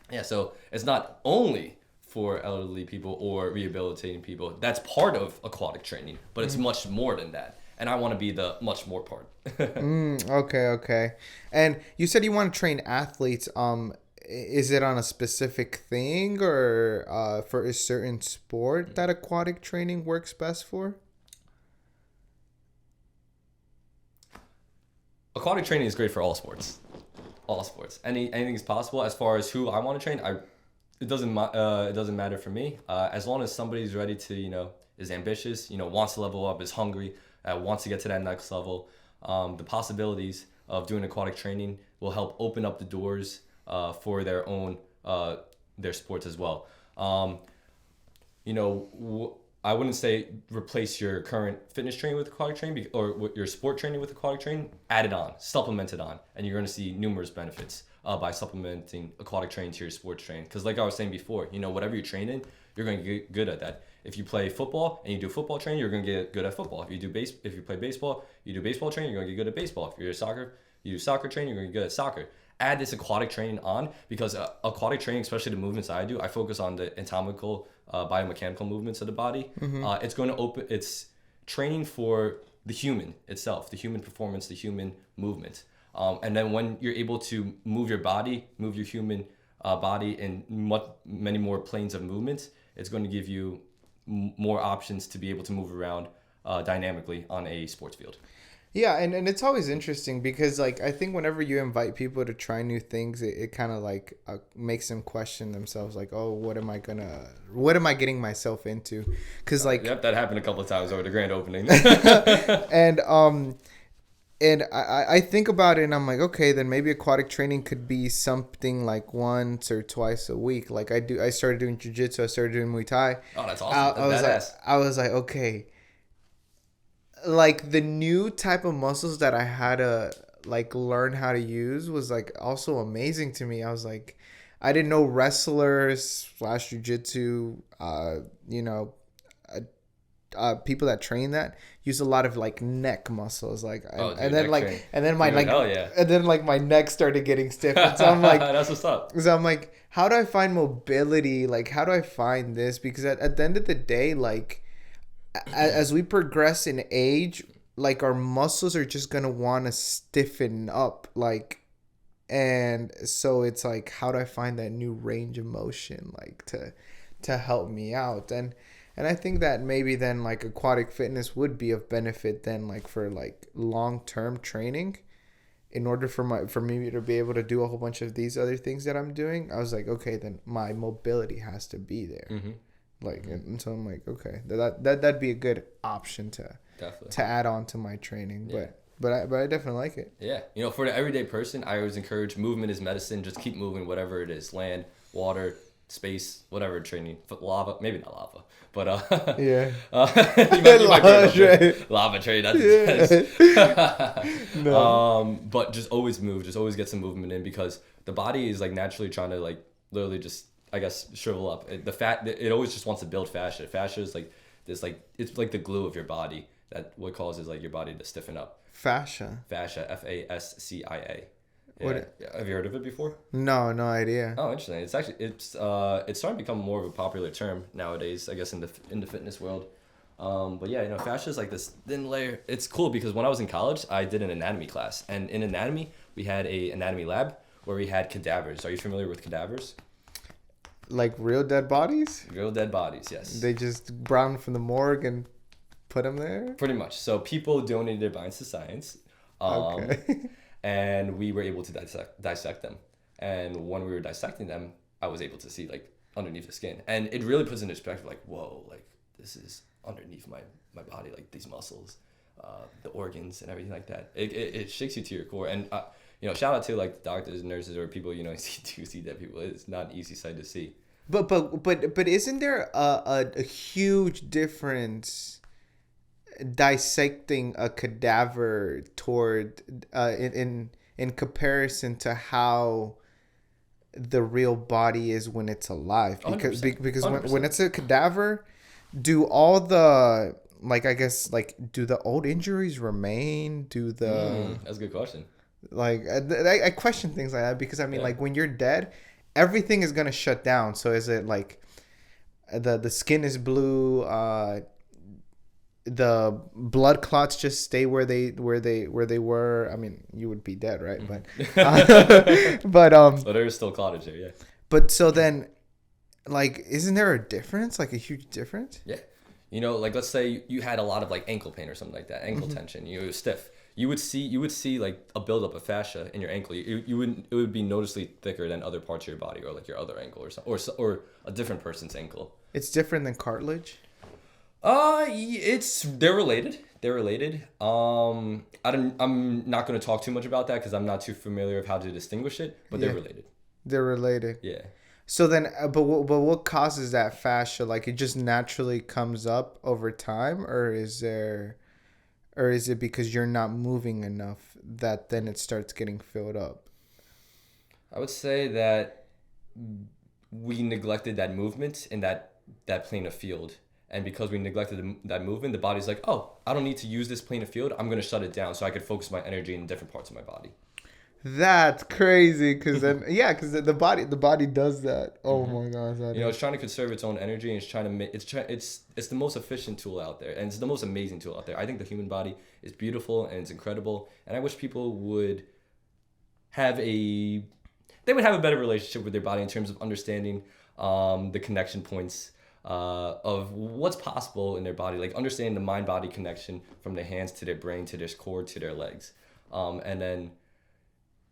Yeah, so it's not only for elderly people or rehabilitating people. That's part of aquatic training, but it's much more than that. And I want to be the much more part. Okay. And you said you want to train athletes. Is it on a specific thing or for a certain sport that aquatic training works best for? Aquatic training is great for all sports. All sports. Anything is possible. As far as who I want to train, it doesn't matter for me. As long as somebody's ready to, is ambitious, wants to level up, is hungry, wants to get to that next level. The possibilities of doing aquatic training will help open up the doors for their own their sports as well. I wouldn't say replace your current fitness training with aquatic training or your sport training with aquatic training. Add it on, supplement it on, and you're going to see numerous benefits by supplementing aquatic training to your sports training. Because like I was saying before, whatever you train in, you're going to get good at that. If you play football and you do football training, you're going to get good at football. If you play baseball, you do baseball training, you're going to get good at baseball. If you do soccer training, you're going to get good at soccer. Add this aquatic training on, because aquatic training, especially the movements I do, I focus on the anatomical, biomechanical movements of the body. It's training for the human itself, the human performance, the human movement. And then when you're able to move your body, move your human body in many more planes of movement, it's going to give you more options to be able to move around dynamically on a sports field. Yeah, and it's always interesting because, like, I think whenever you invite people to try new things, it kind of like makes them question themselves, like, oh, what am I getting myself into? Because like, yep, that happened a couple of times over the grand opening. And I think about it and I'm like, okay, then maybe aquatic training could be something like once or twice a week. Like I started doing jiu-jitsu, I started doing Muay Thai. Oh, that's awesome. I was like, okay. Like the new type of muscles that I had to like learn how to use was like also amazing to me. I was like, I didn't know wrestlers / jiu-jitsu, people that train that use a lot of like neck muscles, like, and then my neck started getting stiff. And so I'm like, that's what's up. So I'm like, how do I find mobility? Like, how do I find this? Because at the end of the day, like, as we progress in age, like our muscles are just gonna want to stiffen up, like, and so it's like, how do I find that new range of motion, like, to help me out? And I think that maybe then like aquatic fitness would be of benefit then, like for like long term training. In order for me to be able to do a whole bunch of these other things that I'm doing, I was like, okay, then my mobility has to be there. Mm-hmm. Like, and so I'm like, okay, that'd be a good option Definitely. to add on to my training. Yeah. But I definitely like it. Yeah. You know, for the everyday person, I always encourage movement is medicine. Just keep moving, whatever it is, land, water, space, whatever training, lava, maybe not lava, but Yeah. you might Lava be able to- train. lava train. That's No. but just always move, just always get some movement in, because the body is like naturally trying to like literally just, I guess, shrivel up. The fat, it always just wants to build fascia. Fascia is like this, like it's like the glue of your body. That what causes like your body to stiffen up. Fascia. Fascia, Fascia. What? Yeah. Have you heard of it before? No, no idea. Oh, interesting. It's actually it's starting to become more of a popular term nowadays, I guess, in the fitness world. But yeah, you know, fascia is like this thin layer. It's cool because when I was in college, I did an anatomy class, and in anatomy, we had a anatomy lab where we had cadavers. Are you familiar with cadavers? Like real dead bodies? Real dead bodies, yes. They just brought them from the morgue and put them there? Pretty much. So people donated their bodies to science. Okay. And we were able to dissect them. And when we were dissecting them, I was able to see like underneath the skin, and it really puts into perspective, like, whoa, like this is underneath my body, like these muscles, the organs and everything like that. It shakes you to your core. And you know, shout out to like doctors and nurses or people, you know, see dead people. It's not an easy sight to see. But isn't there a huge difference dissecting a cadaver toward in comparison to how the real body is when it's alive? Because 100%. because when it's a cadaver, do all the, like, I guess, like, do the old injuries remain? Do the That's a good question. like I question things like that, because I mean, Yeah. like, when you're dead, everything is gonna shut down. So is it like the skin is blue, the blood clots just stay where they were? I mean, you would be dead, right? But So there's still cottage there, yeah. but so then, like, isn't there a difference, like a huge difference? Yeah. You know, like let's say you had a lot of like ankle pain or something like that, ankle tension, you were stiff. You would see like a buildup of fascia in your ankle. It would be noticeably thicker than other parts of your body, or like your other ankle, or something, or a different person's ankle. It's different than cartilage. They're related. They're related. I'm not going to talk too much about that because I'm not too familiar with how to distinguish it, but they're Yeah. related. They're related. Yeah. So then, but what causes that fascia? Like, it just naturally comes up over time, or is it because you're not moving enough that then it starts getting filled up? I would say that we neglected that movement in that plane of field. And because we neglected that movement, the body's like, oh, I don't need to use this plane of field. I'm going to shut it down so I could focus my energy in different parts of my body. That's crazy, because then because the body does that. Oh my gosh, You know, it's trying to conserve its own energy, and it's trying to make it's the most efficient tool out there, and it's the most amazing tool out there. I think the human body is beautiful and it's incredible, and I wish people would have a better relationship with their body in terms of understanding the connection points of what's possible in their body, like understanding the mind-body connection from their hands to their brain to their core to their legs, and then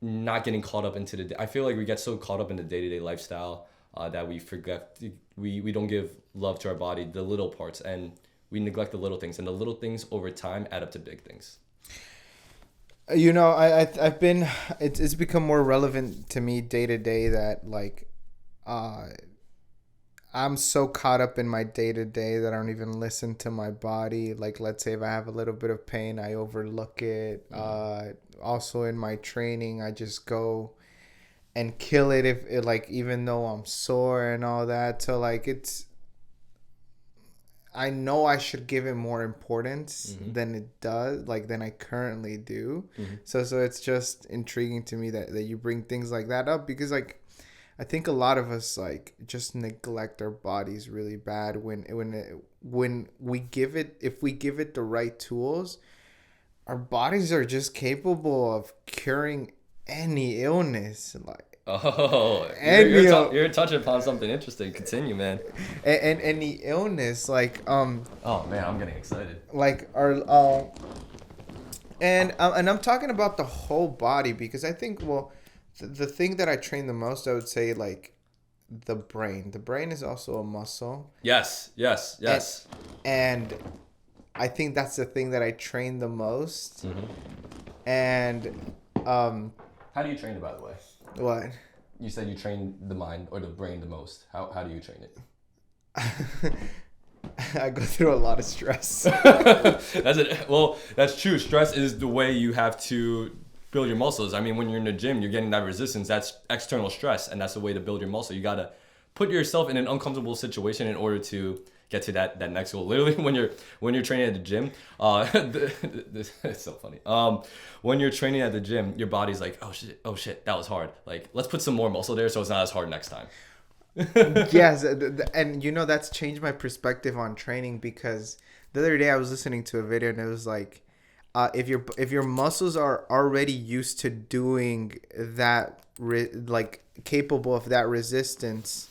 not getting caught up into I feel like we get so caught up in the day-to-day lifestyle that we forget, we don't give love to our body, the little parts, and we neglect the little things, and the little things over time add up to big things. You know, I've been, it's become more relevant to me day to day that, like, I'm so caught up in my day to day that I don't even listen to my body. Like, let's say if I have a little bit of pain, I overlook it. Also in my training, I just go and kill it, if it, like, even though I'm sore and all that. So, like, I know I should give it more importance than it does, like, than I currently do. So it's just intriguing to me that you bring things like that up, because, like, I think a lot of us, like, just neglect our bodies really bad when when we give it, if we give it the right tools, our bodies are just capable of curing any illness, like Oh, any you're touching upon something interesting. Continue, man. and any illness, Oh man, I'm getting excited. like our and I'm talking about the whole body, because I think, well, the thing that I train the most, I would say, like, the brain. The brain is also a muscle. Yes, yes, yes. And I think that's the thing that I train the most. Mm-hmm. And How do you train it, by the way? what? You said you train the mind or the brain the most. How do you train it? I go through a lot of stress. That's it. Well, that's true. Stress is the way you have to build your muscles. I mean, when you're in the gym, you're getting that resistance. That's external stress, and that's the way to build your muscle. You gotta put yourself in an uncomfortable situation in order to get to that next goal. Literally, when you're training at the gym, it's so funny. When you're training at the gym, your body's like, oh shit, that was hard. Like, let's put some more muscle there so it's not as hard next time. Yes, and that's changed my perspective on training, because the other day I was listening to a video and it was like, if your muscles are already used to doing that, like capable of that resistance,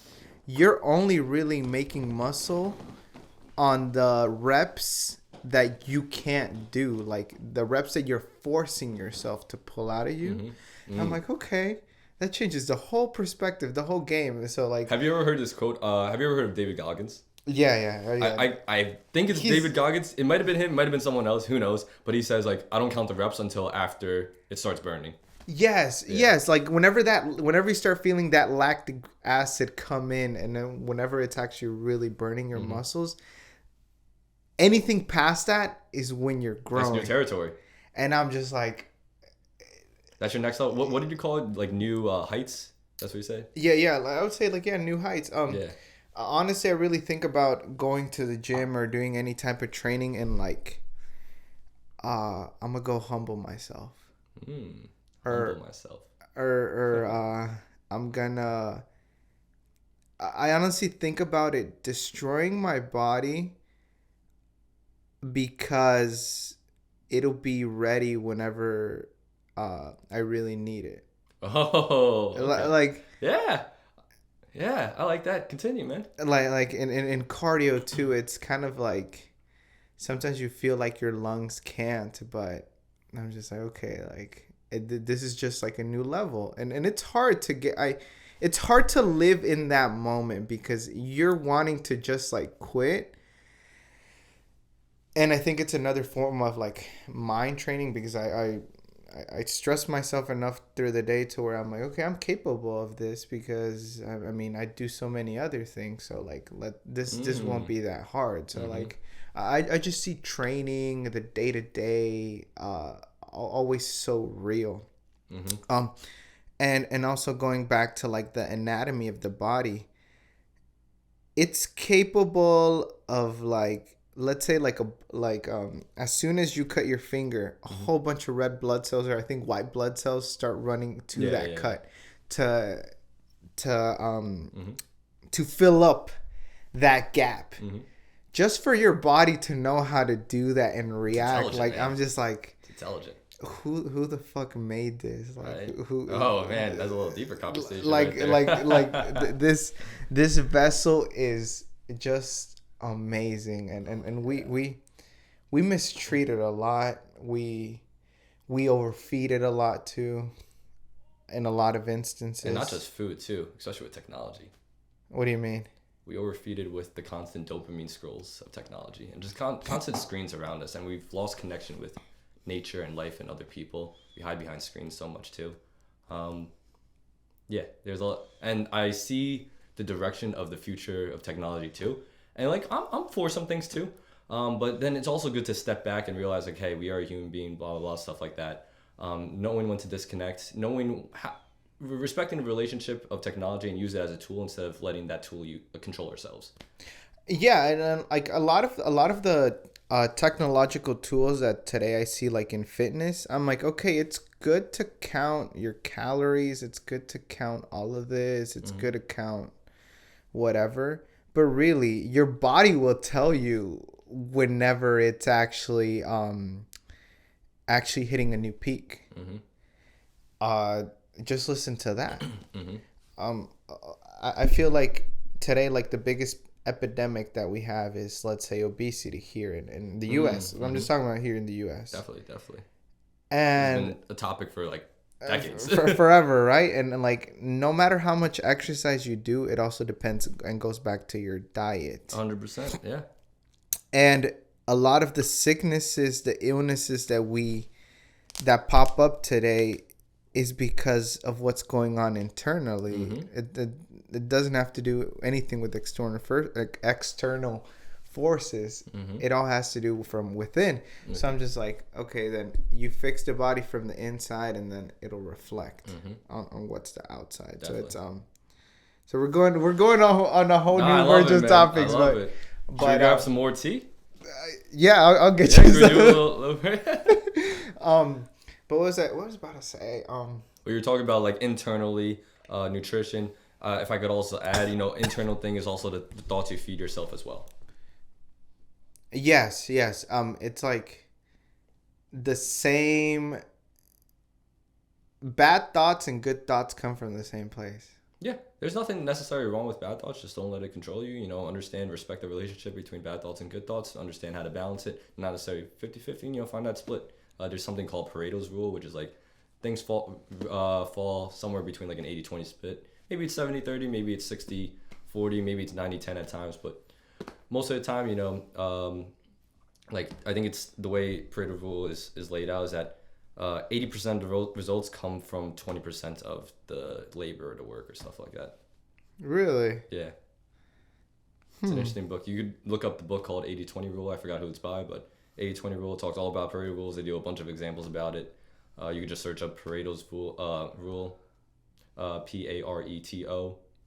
you're only really making muscle on the reps that you can't do, like the reps that you're forcing yourself to pull out of you. Mm-hmm. I'm like, okay. That changes the whole perspective, the whole game. So, like, have you ever heard this quote? Have you ever heard of David Goggins? Yeah. I think it's David Goggins. It might have been him. It might have been someone else. Who knows? But he says, like, I don't count the reps until after it starts burning. Yes. Like, whenever you start feeling that lactic acid come in, and then whenever it's actually really burning your muscles, anything past that is when you're growing. That's new territory. And I'm just like, that's your next level. What did you call it? Like new heights? That's what you say? Yeah. I would say, like, new heights. Honestly, I really think about going to the gym or doing any type of training, and like, I'm gonna go humble myself. Humble myself. Or I'm gonna. I honestly think about it destroying my body, because it'll be ready whenever I really need it. Oh, okay. Like, yeah, I like that. Continue, man. Like in cardio too, it's kind of like sometimes you feel like your lungs can't, but I'm just like, okay, like this is just like a new level, and it's hard to get. It's hard to live in that moment, because you're wanting to just like quit. And I think it's another form of like mind training, because I stress myself enough through the day to where I'm like, okay, I'm capable of this, because I mean, I do so many other things. So like, this won't be that hard. So like, I just see training, the day to day, always so real. And also going back to like the anatomy of the body, it's capable of like, let's say as soon as you cut your finger, a whole bunch of red blood cells, or I think white blood cells, start running to that cut to fill up that gap, just for your body to know how to do that and react. Like, man. I'm just like, it's intelligent. Who the fuck made this? Like, right. Oh man, that's a little deeper conversation. This vessel is just amazing, and we mistreat it a lot. We overfeed it a lot too, in a lot of instances. And not just food too, especially with technology. What do you mean? We overfeed it with the constant dopamine scrolls of technology and just constant screens around us, and we've lost connection with nature and life and other people. We hide behind screens so much too. There's a lot, and I see the direction of the future of technology too. And like, I'm for some things too. But then it's also good to step back and realize, like, hey, we are a human being, blah, blah, blah, stuff like that. Knowing when to disconnect, respecting the relationship of technology and use it as a tool instead of letting that tool control ourselves. Yeah, and like a lot of the technological tools that today I see, like in fitness, I'm like, okay, it's good to count your calories. It's good to count all of this. It's good to count whatever. But really, your body will tell you whenever it's actually hitting a new peak. Mm-hmm. Uh, just listen to that. Mm-hmm. Um, I feel like today, like the biggest epidemic that we have is, let's say, obesity here in the U.S. I'm Mm-hmm. just talking about here in the U.S. Definitely, definitely. This has And been a topic for like decades. for forever, right? And like no matter how much exercise you do, it also depends and goes back to your diet. 100%. Yeah. And a lot of the sicknesses, the illnesses that pop up today is because of what's going on internally. Mm-hmm. It doesn't have to do anything with external forces. Mm-hmm. It all has to do from within. Okay. So I'm just like, okay, then you fix the body from the inside, and then it'll reflect on what's the outside. Definitely. So so we're going on a whole No, new I love verge it, of man. topics, I love but it. Should we but grab some more tea? yeah, I'll get Yeah, you can we do a some. little But what was that? What was I about to say? We were talking about like internally, nutrition. If I could also add, internal thing is also the thoughts you feed yourself as well. Yes. It's like the same. Bad thoughts and good thoughts come from the same place. Yeah, there's nothing necessarily wrong with bad thoughts. Just don't let it control you. Understand, respect the relationship between bad thoughts and good thoughts. Understand how to balance it. Not necessarily 50-50, find that split. There's something called Pareto's rule, which is like things fall somewhere between like an 80-20 split. Maybe it's 70-30, maybe it's 60-40, maybe it's 90-10 at times. But most of the time, like I think it's the way Pareto rule is laid out is that 80% of the results come from 20% of the labor or the work or stuff like that. Really? Yeah. It's an interesting book. You could look up the book called 80-20 Rule. I forgot who it's by, but 80-20 Rule talks all about Pareto rules. They do a bunch of examples about it. You could just search up Pareto's rule, Pareto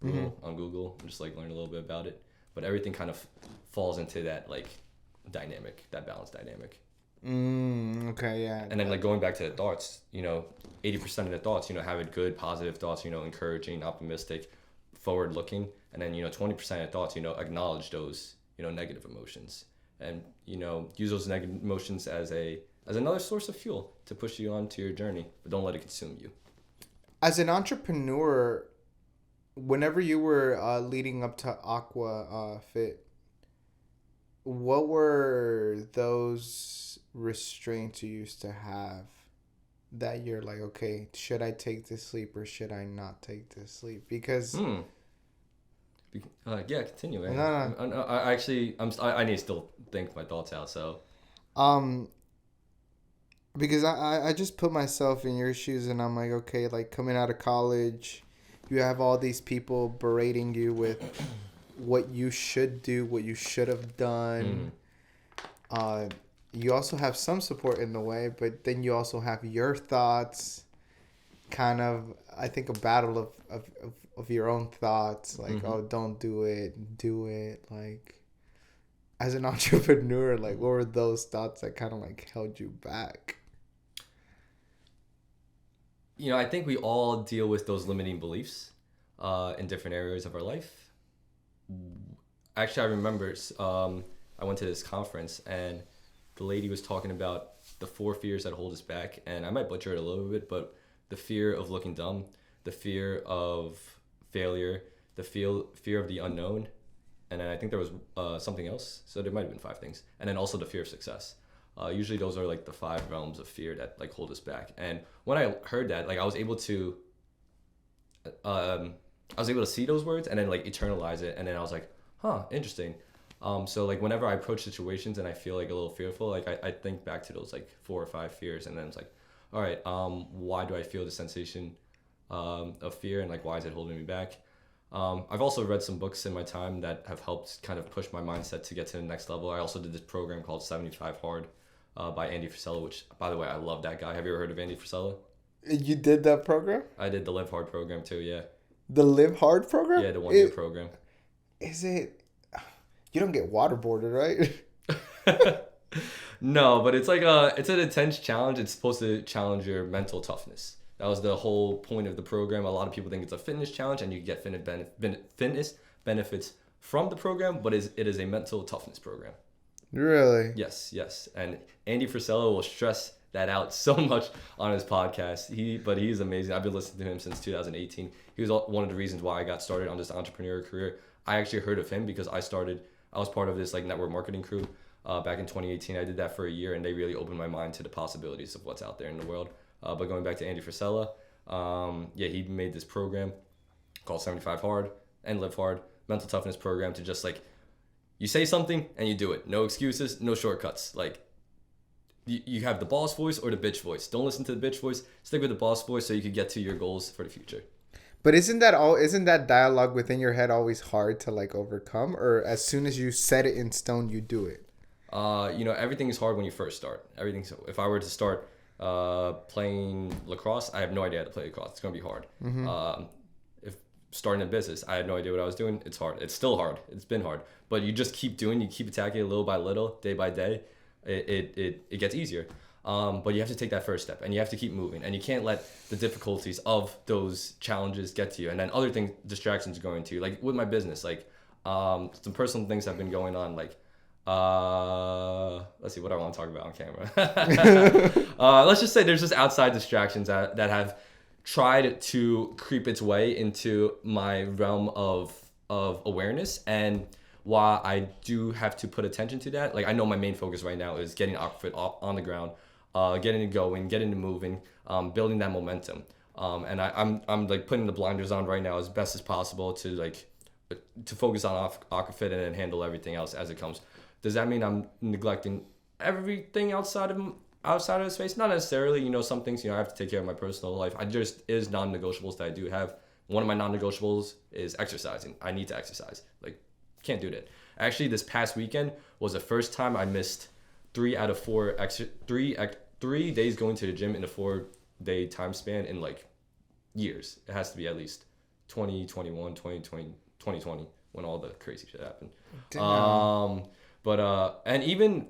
rule on Google and just like learn a little bit about it. But everything kind of falls into that like dynamic, that balance dynamic. Okay, yeah. And then like going back to the thoughts, 80% of the thoughts, have good, positive thoughts, encouraging, optimistic, forward looking. And then, 20% of thoughts, acknowledge those, negative emotions and, use those negative emotions as another source of fuel to push you on to your journey, but don't let it consume you. As an entrepreneur, whenever you were leading up to Aqua Fit, what were those restraints you used to have that you're like, okay, should I take this sleep or should I not take this sleep? Because yeah, continue, man. No. I need to still think my thoughts out. So because I just put myself in your shoes and I'm like, okay, like coming out of college, you have all these people berating you with what you should do, what you should have done. You also have some support in the way, but then you also have your thoughts, kind of, I think, a battle of your own thoughts, like, oh, don't do it. Like, as an entrepreneur, like, what were those thoughts that kind of like held you back? I think we all deal with those limiting beliefs in different areas of our life. Actually, I remember I went to this conference and the lady was talking about the 4 fears that hold us back, and I might butcher it a little bit, but the fear of looking dumb, the fear of failure, the fear of the unknown, and then I think there was something else, so there might have been 5 things, and then also the fear of success. Usually those are like the 5 realms of fear that like hold us back. And when I heard that, like I was able to see those words and then like internalize it, and then I was like, huh, interesting. So like whenever I approach situations and I feel like a little fearful, like I think back to those like 4 or 5 fears, and then it's like, all right, why do I feel the sensation of fear, and like why is it holding me back? I've also read some books in my time that have helped kind of push my mindset to get to the next level. I also did this program called 75 Hard by Andy Frisella, which, by the way, I love that guy. Have you ever heard of Andy Frisella? You did that program? I did the Live Hard program too, yeah. The Live Hard program? Yeah, the 1-year program. Is it... You don't get waterboarded, right? No, but it's like it's an intense challenge. It's supposed to challenge your mental toughness. That was the whole point of the program. A lot of people think it's a fitness challenge and you get fitness benefits from the program, but it is a mental toughness program. Really? Yes. And Andy Frisella will stress that out so much on his podcast. He's amazing. I've been listening to him since 2018. He was one of the reasons why I got started on this entrepreneurial career. I actually heard of him because I was part of this like network marketing crew back in 2018. I did that for a year, and they really opened my mind to the possibilities of what's out there in the world. But going back to Andy Frisella, he made this program called 75 Hard and Live Hard mental toughness program to just like, you say something and you do it. No excuses, no shortcuts. Like, you have the boss voice or the bitch voice. Don't listen to the bitch voice. Stick with the boss voice so you can get to your goals for the future. But isn't that dialogue within your head always hard to like overcome? Or as soon as you set it in stone, you do it? Everything is hard when you first start. If I were to start playing lacrosse, I have no idea how to play lacrosse. It's going to be hard. Mm-hmm. If starting a business, I had no idea what I was doing. It's hard. It's still hard. It's been hard. But you just keep doing, you keep attacking it little by little, day by day. It gets easier. But you have to take that first step, and you have to keep moving, and you can't let the difficulties of those challenges get to you. And then other distractions are going to you. Like with my business, like some personal things have been going on. Like let's see what I want to talk about on camera. Let's just say there's just outside distractions that have tried to creep its way into my realm of awareness. And while I do have to put attention to that, like I know my main focus right now is getting Aqua Fit on the ground, getting it going, getting it moving, building that momentum. And I'm like putting the blinders on right now as best as possible to focus on Aqua Fit and then handle everything else as it comes. Does that mean I'm neglecting everything outside of the space? Not necessarily. Some things I have to take care of my personal life. Is non-negotiables that I do have. One of my non-negotiables is exercising. I need to exercise. Like, can't do that. Actually, this past weekend was the first time I missed 3 out of 4 3 days going to the gym in a 4-day time span in like years. It has to be at least 2021, 2020 when all the crazy shit happened. Damn. And even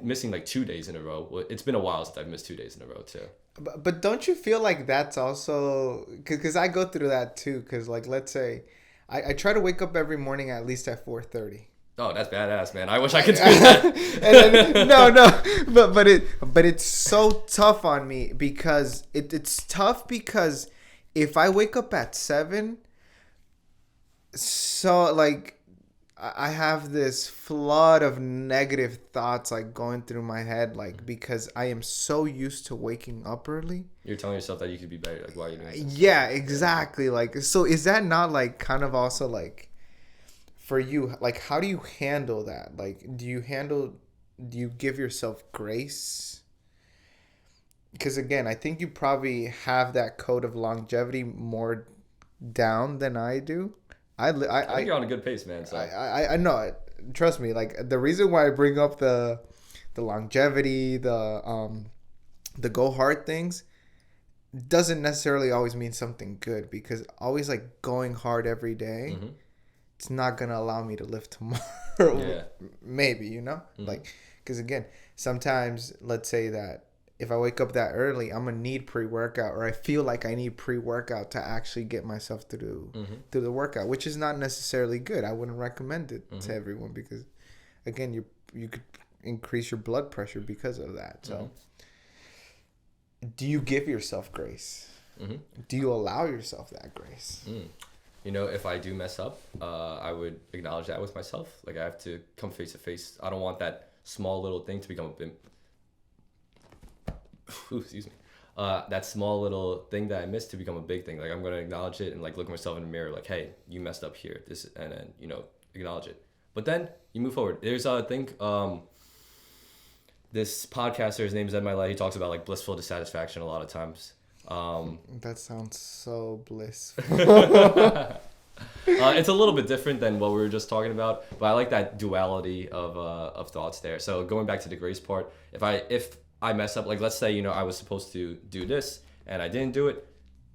missing like 2 days in a row, it's been a while since I've missed 2 days in a row too. But don't you feel like that's also, because I go through that too, because like let's say I try to wake up every morning at least at 4:30. Oh, that's badass, man. I wish I could do that. And then, but it's so tough on me because it's tough because if I wake up at 7, so like I have this flood of negative thoughts like going through my head, like because I am so used to waking up early. You're telling yourself that you could be better. Like, why are you doing this? Yeah, exactly. Like, so is that not like kind of also like for you? Like, how do you handle that? Like, do you give yourself grace? Because again, I think you probably have that code of longevity more down than I do. I think you're on a good pace, man. So I know it. Trust me. Like the reason why I bring up the longevity, the go hard things, doesn't necessarily always mean something good, because always like going hard every day, mm-hmm. it's not gonna allow me to live tomorrow. Yeah. Maybe mm-hmm. like because again, sometimes let's say that if I wake up that early, I'm gonna need pre-workout, or I feel like I need pre-workout to actually get myself through the workout, which is not necessarily good. I wouldn't recommend it to everyone, because again, you could increase your blood pressure because of that. So, do you give yourself grace? Mm-hmm. Do you allow yourself that grace? If I do mess up, I would acknowledge that with myself. Like, I have to come face to face. I don't want that small little thing to become a big excuse me. That small little thing that I missed to become a big thing. Like, I'm gonna acknowledge it and like look myself in the mirror, like, hey, you messed up here. This, and then acknowledge it. But then you move forward. There's this podcaster, his name is Ed Milet. He talks about like blissful dissatisfaction a lot of times. That sounds so blissful. It's a little bit different than what we were just talking about, but I like that duality of thoughts there. So going back to the grace part, if I mess up, like let's say, I was supposed to do this and I didn't do it,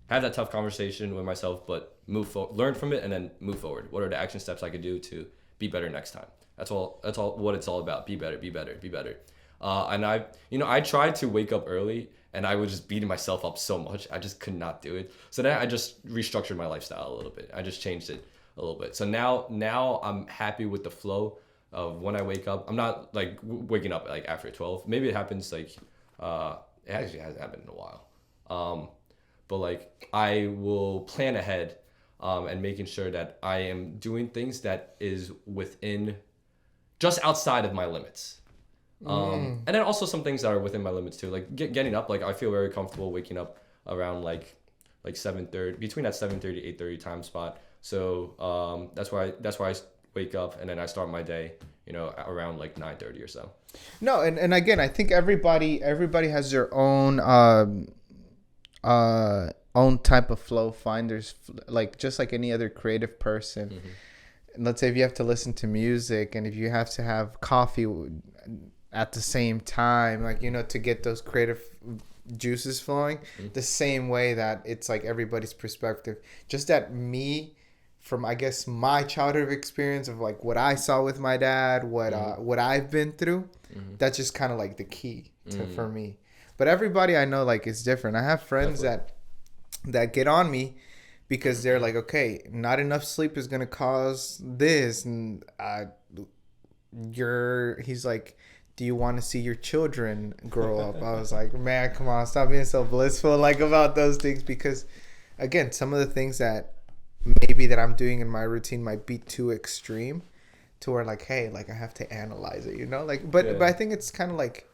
have that tough conversation with myself, but learn from it and then move forward. What are the action steps I could do to be better next time? That's all what it's all about. Be better. And I tried to wake up early and I was just beating myself up so much. I just could not do it. So then I just restructured my lifestyle a little bit. I just changed it. a little bit. So now I'm happy with the flow of when I wake up. I'm not like waking up like after 12. Maybe it happens like it actually hasn't happened in a while. But like I will plan ahead and making sure that I am doing things that is within just outside of my limits. And then also some things that are within my limits too, like getting up. Like I feel very comfortable waking up around like 7:30, between that 7:30 8:30 time spot. So that's why I wake up and then I start my day, around like 9:30 or so. No, and again, I think everybody has their own type of flow finders, like just like any other creative person. And let's say if you have to listen to music and if you have to have coffee at the same time, like to get those creative juices flowing, the same way that it's like everybody's perspective. Just that me, from I guess my childhood experience of like what I saw with my dad, what I've been through, that's just kind of like the key for me. But everybody I know like is different. I have friends that get on me because they're like, okay, not enough sleep is gonna cause this, and he's like, do you want to see your children grow up? I was like, man, come on, stop being so blissful like about those things, because again, some of the things that maybe that I'm doing in my routine might be too extreme to where like, hey, like I have to analyze it, like, but I think it's kind of like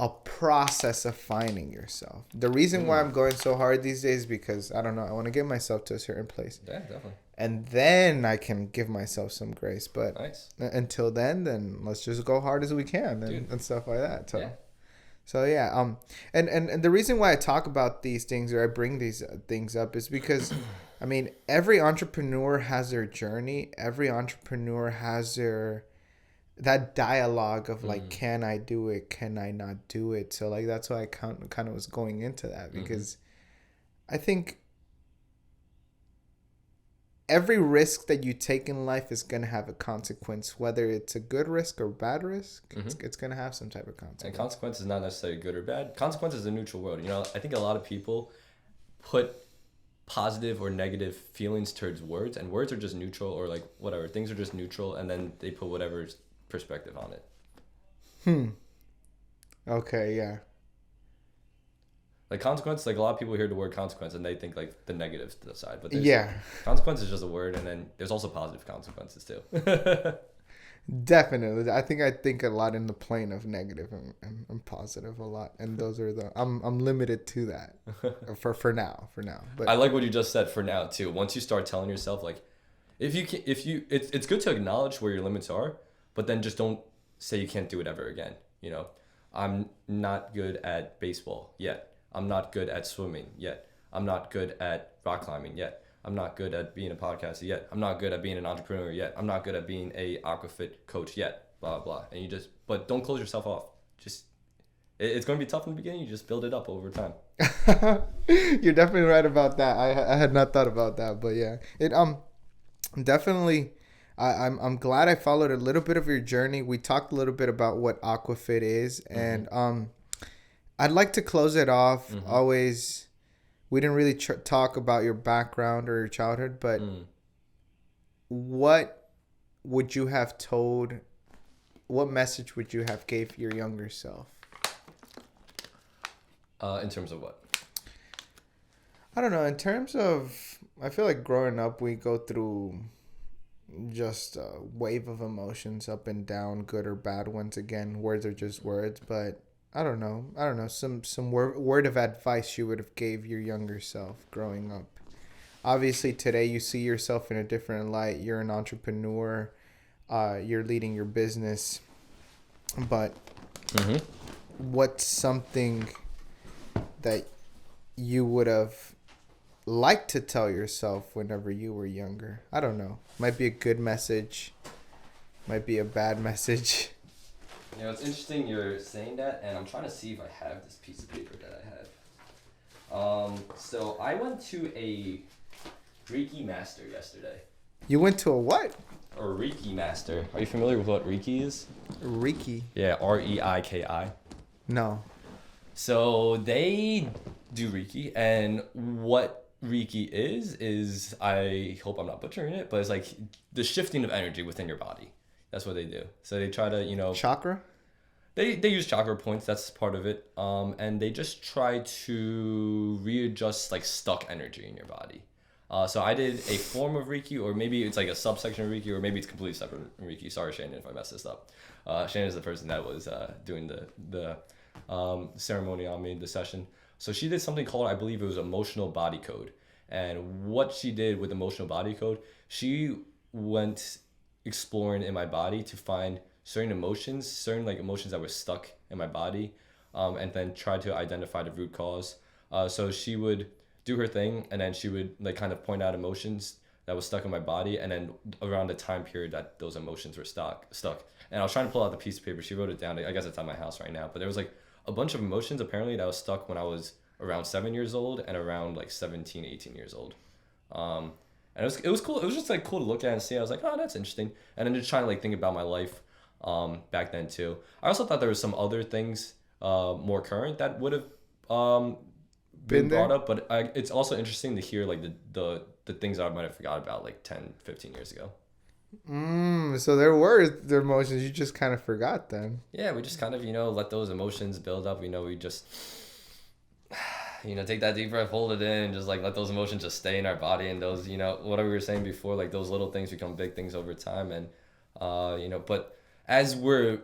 a process of finding yourself. The reason why I'm going so hard these days is because I don't know, I want to get myself to a certain place. Yeah, definitely. And then I can give myself some grace. But nice. Until then let's just go hard as we can and stuff like that. So yeah. And the reason why I talk about these things or I bring these things up is because I mean, every entrepreneur has their journey. Every entrepreneur has that dialogue of like, can I do it? Can I not do it? So like that's why I kind of was going into that, because I think every risk that you take in life is going to have a consequence, whether it's a good risk or bad risk. It's going to have some type of consequence. And consequence is not necessarily good or bad. Consequence is a neutral word. I think a lot of people put positive or negative feelings towards words, and words are just neutral, or like whatever. Things are just neutral, and then they put whatever perspective on it. Okay, yeah. Like consequence, like a lot of people hear the word consequence and they think like the negative side, but consequence is just a word, and then there's also positive consequences too. Definitely, I think a lot in the plane of negative and positive a lot, and those are I'm limited to that for now. But I like what you just said, for now too. Once you start telling yourself like, it's good to acknowledge where your limits are, but then just don't say you can't do it ever again. I'm not good at baseball yet. I'm not good at swimming yet. I'm not good at rock climbing yet. I'm not good at being a podcaster yet. I'm not good at being an entrepreneur yet. I'm not good at being a Aqua Fit coach yet. Blah, blah. And but don't close yourself off. It's going to be tough in the beginning. You just build it up over time. You're definitely right about that. I had not thought about that, but yeah, it definitely. I'm glad I followed a little bit of your journey. We talked a little bit about what Aqua Fit is, and I'd like to close it off. Always, we didn't really talk about your background or your childhood, but what would you have told? What message would you have gave your younger self? In terms of what? I don't know. In terms of, I feel like growing up, we go through just a wave of emotions, up and down, good or bad. Once again, words are just words, but I don't know. Some word of advice you would have gave your younger self growing up. Obviously, today you see yourself in a different light. You're an entrepreneur. You're leading your business. But what's something that you would have liked to tell yourself whenever you were younger? I don't know. Might be a good message. Might be a bad message. It's interesting you're saying that, and I'm trying to see if I have this piece of paper that I have. So I went to a Reiki master yesterday. You went to a what? A Reiki master. Are you familiar with what Reiki is? Reiki? Yeah, Reiki. No. So they do Reiki, and what Reiki is I hope I'm not butchering it, but it's like the shifting of energy within your body. That's what they do. So they try to, Chakra? they use chakra points. That's part of it. And they just try to readjust like stuck energy in your body. So I did a form of Reiki, or maybe it's like a subsection of Reiki, or maybe it's completely separate from Reiki. Sorry, Shannon, if I messed this up. Shannon is the person that was doing the ceremony on me, the session. So she did something called, I believe it was emotional body code. And what she did with emotional body code, she went exploring in my body to find certain emotions that were stuck in my body, and then try to identify the root cause. So she would do her thing, and then she would like kind of point out emotions that was stuck in my body, and then around the time period that those emotions were stuck. And I was trying to pull out the piece of paper. She wrote it down. I guess it's at my house right now. But there was like a bunch of emotions apparently that was stuck when I was around 7 years old and around like 17, 18 years old. And it was cool. It was just like cool to look at and see. I was like, oh, that's interesting. And then just trying to like think about my life back then too. I also thought there was some other things more current that would have been brought up, but it's also interesting to hear like the things that I might have forgot about like 10, 15 years ago. So there were the emotions you just kind of forgot then. Yeah, we just kind of, let those emotions build up. We just, take that deep breath, hold it in, and just like let those emotions just stay in our body. And those, whatever we were saying before, like those little things become big things over time. And, but as we're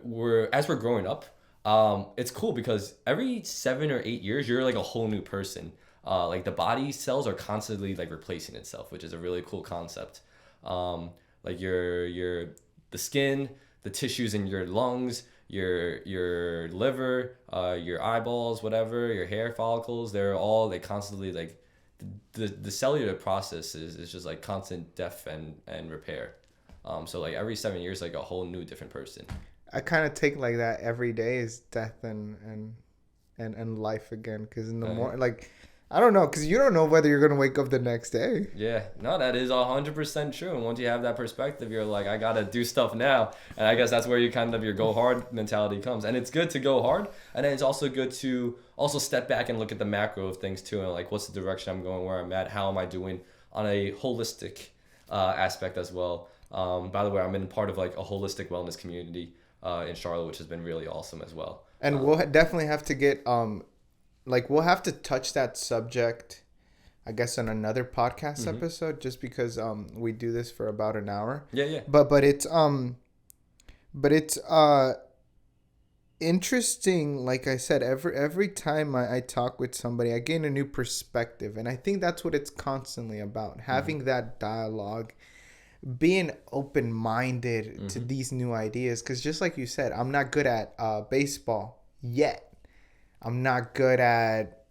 growing up, it's cool because every 7 or 8 years, you're like a whole new person. Like the body cells are constantly like replacing itself, which is a really cool concept. Like the skin, the tissues in your lungs, your liver, your eyeballs, whatever, your hair follicles, they constantly like the cellular process is just like constant death and repair. So like every 7 years, like a whole new different person. I kind of take like that every day is death and life again, because in the morning, like, I don't know, because you don't know whether you're gonna wake up the next day. Yeah, no, that is 100% true. And once you have that perspective, you're like, I gotta do stuff now. And I guess that's where you kind of your go hard mentality comes. And it's good to go hard, and then it's also good to also step back and look at the macro of things too, and like what's the direction I'm going, where I'm at, how am I doing on a holistic aspect as well. By the way, I'm in part of like a holistic wellness community in Charlotte, which has been really awesome as well. And we'll definitely have to get we'll have to touch that subject, I guess, on another podcast episode, just because we do this for about an hour. Yeah. But it's interesting. Like I said, every time I talk with somebody, I gain a new perspective, and I think that's what it's constantly about: having that dialogue, being open-minded to these new ideas. Because just like you said, I'm not good at baseball yet. I'm not good at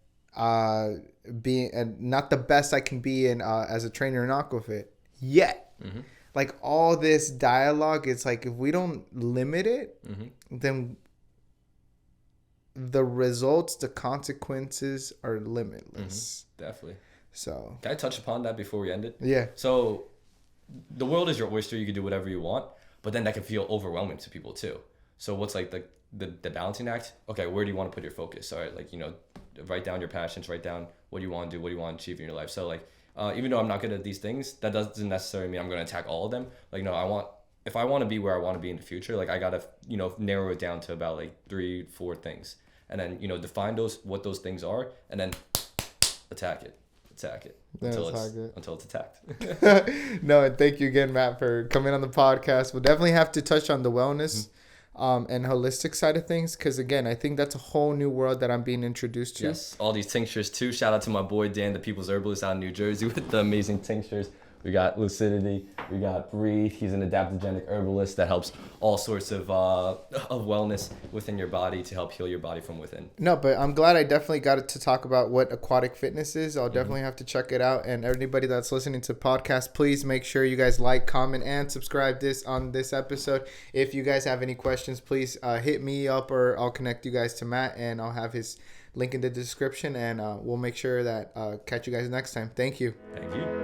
being, not the best I can be in as a trainer in Aqua Fit yet. Like all this dialogue, it's like if we don't limit it, then the results, the consequences are limitless. Definitely. So can I touch upon that before we end it? Yeah. So the world is your oyster. You can do whatever you want, but then that can feel overwhelming to people too. So what's like the balancing act? Okay, where do you want to put your focus? All right, like, write down your passions, write down what you want to do, what you want to achieve in your life. So like, even though I'm not good at these things, that doesn't necessarily mean I'm going to attack all of them. Like, no, if I want to be where I want to be in the future, like I got to, narrow it down to about like 3-4 things. And then, define what those things are, and then attack it until it's attacked. No, and thank you again, Matt, for coming on the podcast. We'll definitely have to touch on the wellness and holistic side of things, because again, I think that's a whole new world that I'm being introduced to. Yes, all these tinctures too. Shout out to my boy Dan, the People's Herbalist out in New Jersey, with the amazing tinctures. We got Lucidity, we got Breathe. He's an adaptogenic herbalist that helps all sorts of wellness within your body to help heal your body from within. No, but I'm glad I definitely got to talk about what aquatic fitness is. I'll definitely have to check it out. And everybody that's listening to the podcast, please make sure you guys like, comment, and subscribe on this episode. If you guys have any questions, please hit me up, or I'll connect you guys to Matt, and I'll have his link in the description. And we'll make sure that catch you guys next time. Thank you. Thank you.